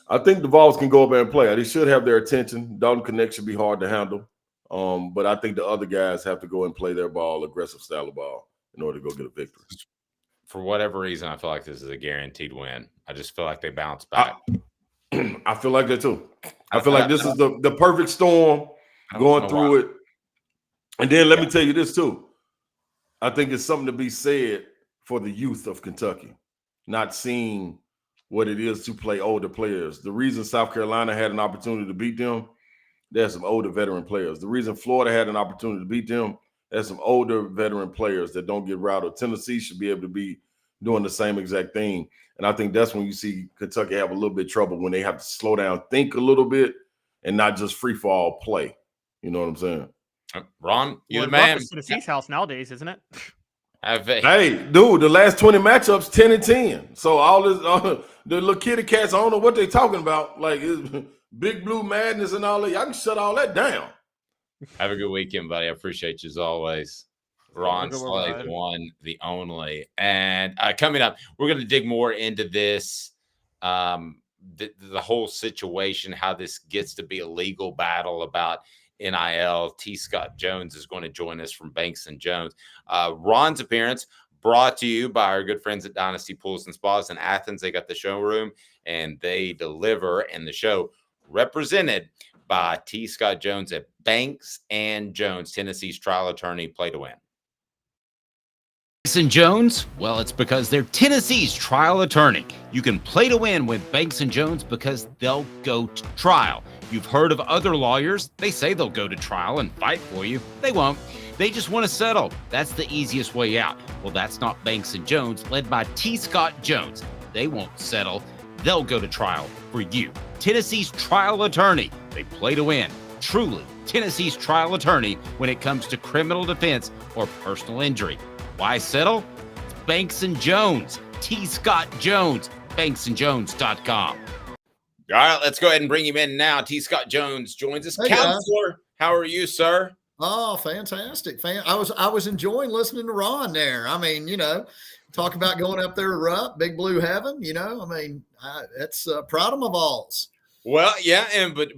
K: I think the Vols can go up there and play. They should have their attention. Dalton Connect should be hard to handle. But I think the other guys have to go and play their ball, aggressive style of ball, in order to go get a victory.
A: For whatever reason, I feel like this is a guaranteed win. I just feel like they bounce back.
K: I feel like that too. I feel like this is the perfect storm going through it. And then let me tell you this too. I think it's something to be said for the youth of Kentucky, not seeing what it is to play older players. The reason South Carolina had an opportunity to beat them, there's some older veteran players. The reason Florida had an opportunity to beat them, there's some older veteran players that don't get routed. Tennessee should be able to be doing the same exact thing. And I think that's when you see Kentucky have a little bit of trouble, when they have to slow down, think a little bit, and not just free fall play. You know what I'm saying?
A: Ron, you're the man.
B: Tennessee's house nowadays, isn't it?
K: Hey, dude, the last 20 matchups, 10-10. So all this, the little kitty cats, I don't know what they talking about. Like, Big Blue Madness and all that. Y'all can shut all that down.
A: Have a good weekend, buddy. I appreciate you as always. Ron Slay, the one, the only. And coming up, we're going to dig more into this, the whole situation, how this gets to be a legal battle about NIL. T. Scott Jones is going to join us from Banks & Jones. Ron's appearance brought to you by our good friends at Dynasty Pools and Spas in Athens. They got the showroom, and they deliver, and the show represented by T. Scott Jones at Banks & Jones, Tennessee's trial attorney. Play to win.
L: Banks & Jones? Well, it's because they're Tennessee's trial attorney. You can play to win with Banks & Jones because they'll go to trial. You've heard of other lawyers. They say they'll go to trial and fight for you. They won't. They just want to settle. That's the easiest way out. Well, that's not Banks and Jones, led by T. Scott Jones. They won't settle. They'll go to trial for you. Tennessee's trial attorney. They play to win. Truly, Tennessee's trial attorney when it comes to criminal defense or personal injury. Why settle? It's Banks and Jones. T. Scott Jones. BanksandJones.com.
A: All right, let's go ahead and bring him in now. T. Scott Jones joins us.
M: Hey,
A: Counselor,
M: guys.
A: How are you, sir?
M: Oh, fantastic. I was enjoying listening to Ron there. I mean, talk about going up there to Rupp, Big Blue Heaven, that's proud of my Vols.
A: Well, yeah, and but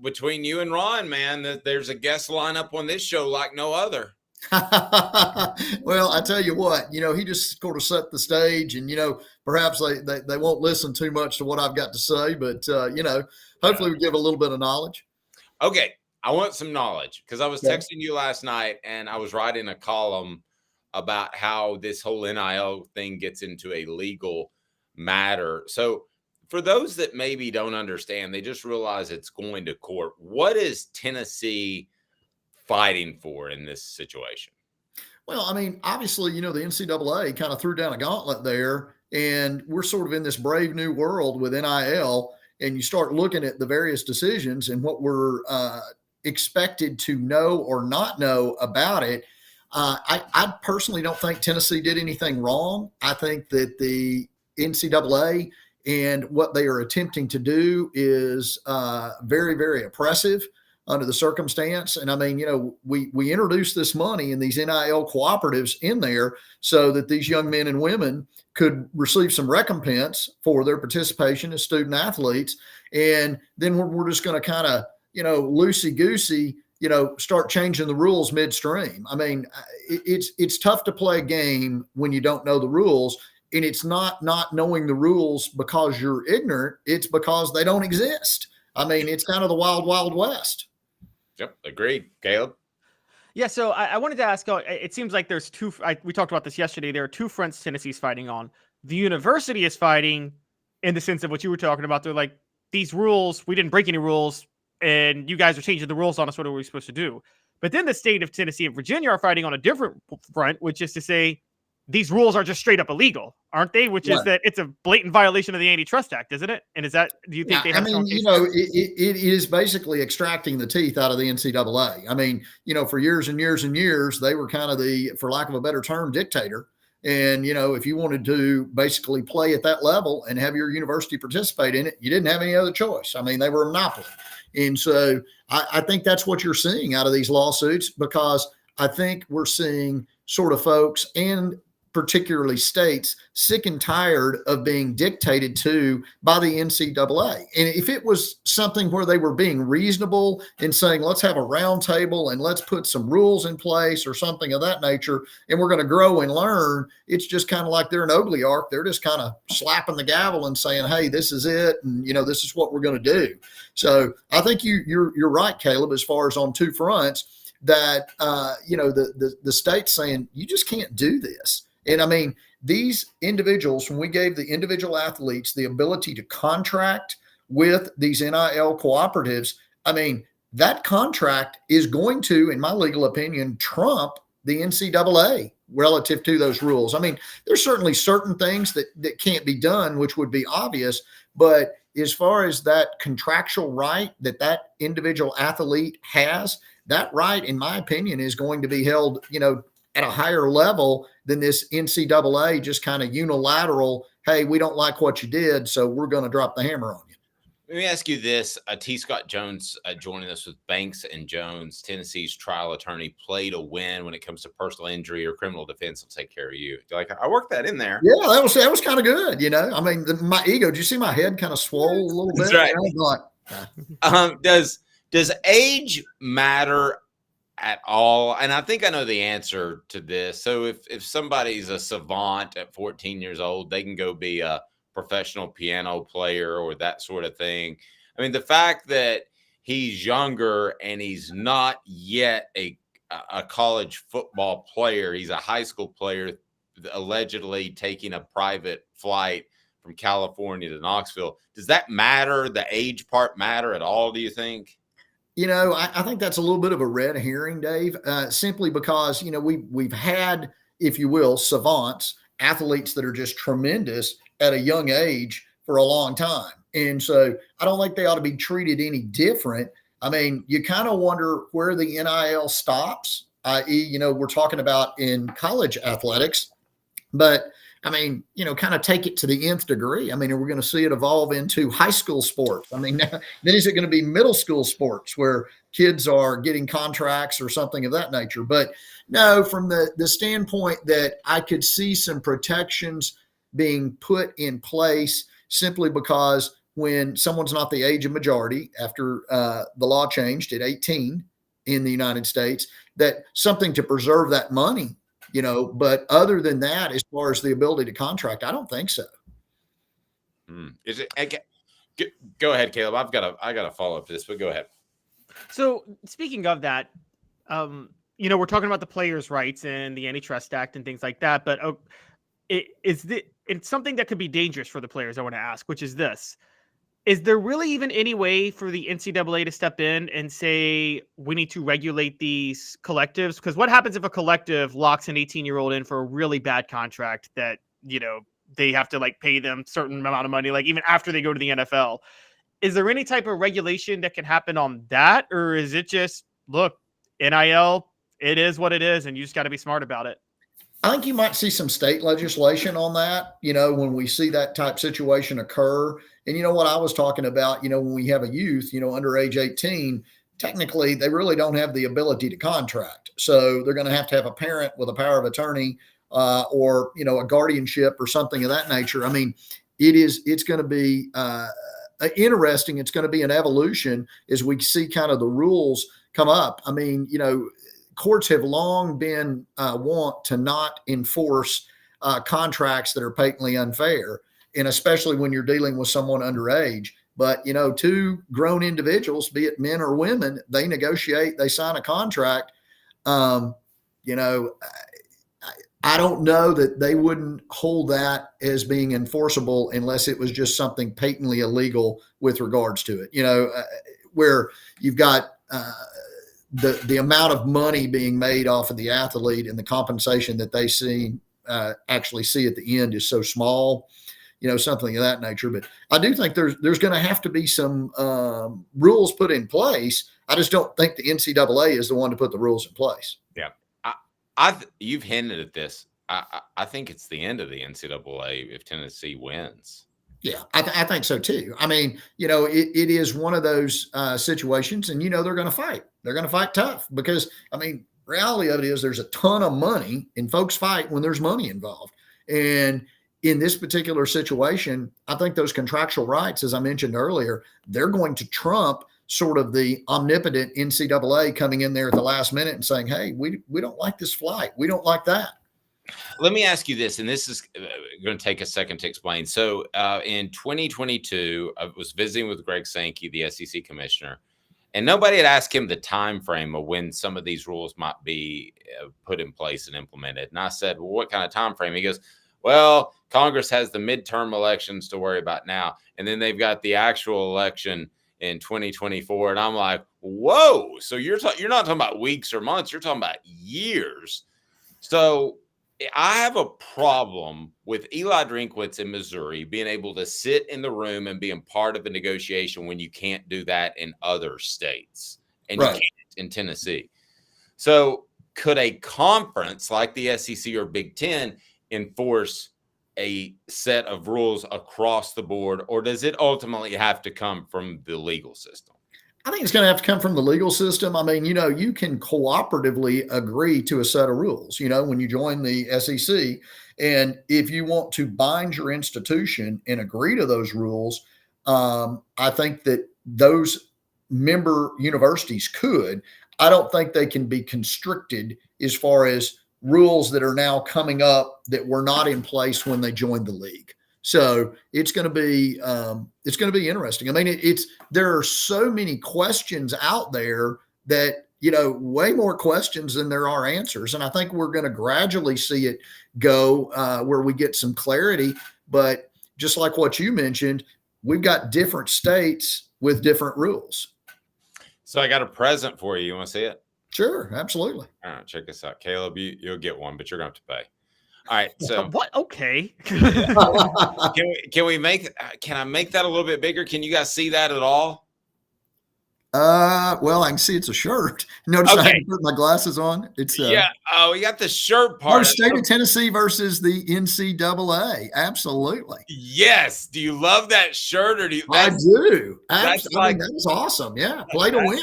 A: between you and Ron, man, there's a guest lineup on this show like no other.
M: Well, I tell you what, he just sort of set the stage, and perhaps they won't listen too much to what I've got to say, but hopefully we give a little bit of knowledge.
A: Okay, I want some knowledge because I was texting you last night, and I was writing a column about how this whole NIL thing gets into a legal matter. So for those that maybe don't understand, they just realize it's going to court. What is Tennessee fighting for in this situation?
M: Well, I mean, obviously, the NCAA kind of threw down a gauntlet there, and we're sort of in this brave new world with NIL, and you start looking at the various decisions and what we're expected to know or not know about it. I personally don't think Tennessee did anything wrong. I think that the NCAA and what they are attempting to do is very, very oppressive under the circumstance. And I mean, we introduced this money in these NIL cooperatives in there so that these young men and women could receive some recompense for their participation as student athletes. And then we're just going to kind of, loosey-goosey, start changing the rules midstream. I mean, it's tough to play a game when you don't know the rules. And it's not knowing the rules because you're ignorant. It's because they don't exist. I mean, it's kind of the wild, wild west.
A: Yep, agreed. Caleb?
B: Yeah, so I wanted to ask, it seems like there's we talked about this yesterday. There are two fronts Tennessee's fighting on. The university is fighting in the sense of what you were talking about. They're like, these rules, we didn't break any rules, and you guys are changing the rules on us. What are we supposed to do? But then the state of Tennessee and Virginia are fighting on a different front, which is to say, these rules are just straight up illegal, aren't they? Which is that it's a blatant violation of the Antitrust Act, isn't it? And do you think they have strong cases?
M: It is basically extracting the teeth out of the NCAA. I mean, for years and years and years, they were kind of for lack of a better term, dictator. And, if you wanted to basically play at that level and have your university participate in it, you didn't have any other choice. I mean, they were a monopoly. And so I think that's what you're seeing out of these lawsuits, because I think we're seeing sort of folks and particularly states sick and tired of being dictated to by the NCAA. And if it was something where they were being reasonable and saying, let's have a round table and let's put some rules in place or something of that nature, and we're going to grow and learn, it's just kind of like they're an oligarch. They're just kind of slapping the gavel and saying, hey, this is it. And, this is what we're going to do. So I think you're right, Caleb, as far as on two fronts that, the state's saying, you just can't do this. And I mean, these individuals, when we gave the individual athletes the ability to contract with these NIL cooperatives, I mean, that contract is going to, in my legal opinion, trump the NCAA relative to those rules. I mean, there's certainly certain things that can't be done, which would be obvious. But as far as that contractual right that individual athlete has, that right, in my opinion, is going to be held, at a higher level than this NCAA just kind of unilateral, hey, we don't like what you did, so we're going to drop the hammer on you.
A: Let me ask you this. T. Scott Jones joining us with Banks and Jones, Tennessee's trial attorney, play to win when it comes to personal injury or criminal defense. Will take care of you. I worked that in there.
M: Yeah, that was kind of good. I mean, my ego, did you see my head kind of swole a little bit?
A: That's right. Does age matter at all? And I think I know the answer to this. So if somebody's a savant at 14 years old, they can go be a professional piano player or that sort of thing. I mean, the fact that he's younger and he's not yet a college football player, he's a high school player, allegedly taking a private flight from California to Knoxville. Does that matter? The age part matter at all, do you think?
M: I think that's a little bit of a red herring, Dave, simply because, we've had, if you will, savants, athletes that are just tremendous at a young age for a long time. And so I don't think they ought to be treated any different. I mean, you kind of wonder where the NIL stops, i.e., we're talking about in college athletics, but I mean, kind of take it to the nth degree. I mean, we're going to see it evolve into high school sports. I mean, then is it going to be middle school sports where kids are getting contracts or something of that nature? But no, from the standpoint that I could see some protections being put in place simply because when someone's not the age of majority after the law changed at 18 in the United States, that something to preserve that money. But other than that, as far as the ability to contract, I don't think so.
A: Is it? Go ahead, Caleb. I got to follow up to this, but go ahead.
B: So speaking of that, we're talking about the players' rights and the Antitrust Act and things like that. But it's something that could be dangerous for the players. I want to ask, which is this. Is there really even any way for the NCAA to step in and say, we need to regulate these collectives? Because what happens if a collective locks an 18-year-old in for a really bad contract that, they have to pay them certain amount of money, even after they go to the NFL? Is there any type of regulation that can happen on that? Or is it just, look, NIL, it is what it is, and you just got to be smart about it?
M: I think you might see some state legislation on that, when we see that type situation occur. And what I was talking about, when we have a youth, under age 18, technically they really don't have the ability to contract. So they're going to have a parent with a power of attorney or, a guardianship or something of that nature. I mean, it's going to be interesting. It's going to be an evolution as we see kind of the rules come up. I mean, courts have long been want to not enforce contracts that are patently unfair, and especially when you're dealing with someone underage. But, two grown individuals, be it men or women, they negotiate, they sign a contract. I don't know that they wouldn't hold that as being enforceable unless it was just something patently illegal with regards to it, where you've got the amount of money being made off of the athlete and the compensation that they actually see at the end is so small, something of that nature. But I do think there's going to have to be some rules put in place. I just don't think the NCAA is the one to put the rules in place.
A: Yeah. You've hinted at this. I think it's the end of the NCAA if Tennessee wins.
M: Yeah, I think so too. I mean, it is one of those situations, and they're going to fight. They're going to fight tough because, I mean, reality of it is there's a ton of money, and folks fight when there's money involved. And in this particular situation, I think those contractual rights, as I mentioned earlier, they're going to trump sort of the omnipotent NCAA coming in there at the last minute and saying, hey, we don't like this flight. We don't like that.
A: Let me ask you this, and this is going to take a second to explain. So in 2022, I was visiting with Greg Sankey, the SEC commissioner, and nobody had asked him the time frame of when some of these rules might be put in place and implemented. And I said, well, what kind of time frame? He goes, well, Congress has the midterm elections to worry about now, and then they've got the actual election in 2024. And I'm like, whoa. So you're not talking about weeks or months. You're talking about years. So I have a problem with Eli Drinkwitz in Missouri being able to sit in the room and being part of a negotiation when you can't do that in other states and you can't in Tennessee. So could a conference like the SEC or Big Ten enforce a set of rules across the board, or does it ultimately have to come from the legal system?
M: I think it's going to have to come from the legal system. I mean, you can cooperatively agree to a set of rules, when you join the SEC. And if you want to bind your institution and agree to those rules, I think that those member universities could. I don't think they can be constricted as far as rules that are now coming up that were not in place when they joined the league. So it's going to be interesting. I mean, there are so many questions out there that, way more questions than there are answers. And I think we're going to gradually see it go where we get some clarity. But just like what you mentioned, we've got different states with different rules.
A: So I got a present for you. You want to see it?
M: Sure, absolutely.
A: All right, check this out. Caleb, you'll get one, but you're going to have to pay. All right. So
B: what? Okay.
A: can I make that a little bit bigger? Can you guys see that at all?
M: Well, I can see it's a shirt. Notice I haven't put my glasses on. It's
A: yeah. Oh, we got the shirt part.
M: State of Tennessee versus the NCAA. Absolutely.
A: Yes. Do you love that shirt, or do you?
M: I do.
A: That's
M: like, that was awesome. Yeah, play to win.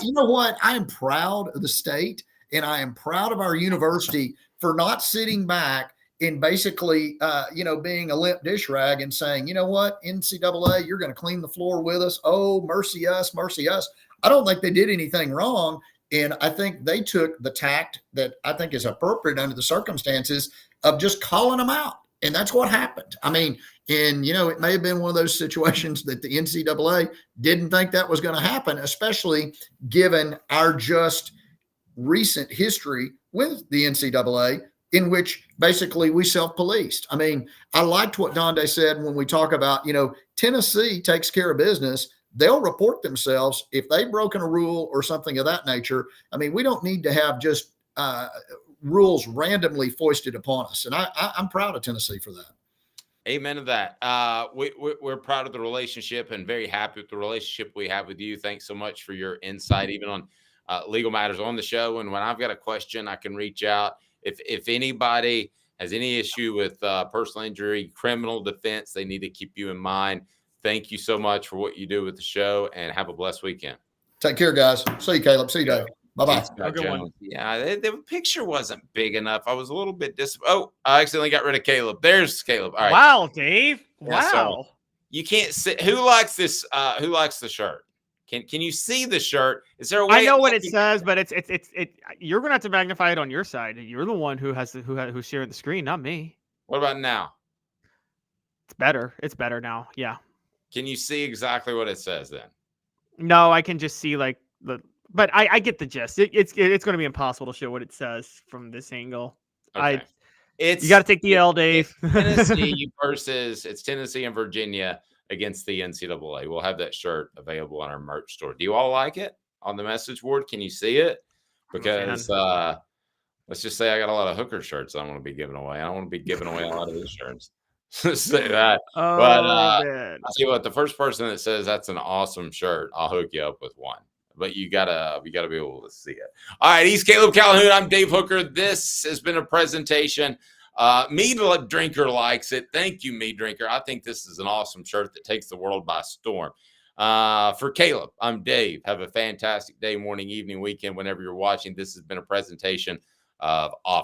M: You know what? I am proud of the state, and I am proud of our university for not sitting back and basically, being a limp dish rag and saying, you know what, NCAA, you're going to clean the floor with us. Oh, mercy us, mercy us. I don't think they did anything wrong. And I think they took the tact that I think is appropriate under the circumstances of just calling them out. And that's what happened. I mean, and, it may have been one of those situations that the NCAA didn't think that was going to happen, especially given our just recent history with the NCAA, in which basically we self-policed. I mean, I liked what Donde said when we talk about, Tennessee takes care of business. They'll report themselves if they've broken a rule or something of that nature. I mean, we don't need to have just rules randomly foisted upon us. And I'm proud of Tennessee for that.
A: Amen to that. We're proud of the relationship and very happy with the relationship we have with you. Thanks so much for your insight, even on legal matters on the show. And when I've got a question, I can reach out. If anybody has any issue with personal injury, criminal defense, they need to keep you in mind. Thank you so much for what you do with the show, and have a blessed weekend.
M: Take care, guys. See you, Caleb. See you, Dave. Bye-bye.
A: Yeah, the picture wasn't big enough. I was a little bit Oh, I accidentally got rid of Caleb. There's Caleb. All right.
B: Wow, Dave.
A: Yeah,
B: wow.
A: So you can't see. Who likes this? Who likes the shirt? Can you see the shirt? Is there a way?
B: I know what it says, but it's you're gonna have to magnify it on your side. You're the one who's sharing the screen, not me.
A: What about now?
B: It's better. It's better now. Yeah.
A: Can you see exactly what it says then?
B: No, I can just see but I get the gist. It's going to be impossible to show what it says from this angle.
A: Okay.
B: You got to take the L, Dave.
A: It's Tennessee and Virginia against the NCAA. We'll have that shirt available on our merch store. Do you all like it on the message board? Can you see it? Because let's just say I got a lot of hooker shirts I want to be giving away. I don't want to be giving away a lot of these shirts. Say that. But I see what the first person that says that's an awesome shirt, I'll hook you up with one. But you gotta be able to see it. All right, he's Caleb Calhoun. I'm Dave Hooker. This has been a presentation. Mead Drinker likes it. Thank you, Mead Drinker. I think this is an awesome shirt that takes the world by storm. For Caleb, I'm Dave. Have a fantastic day, morning, evening, weekend, whenever you're watching. This has been a presentation of Off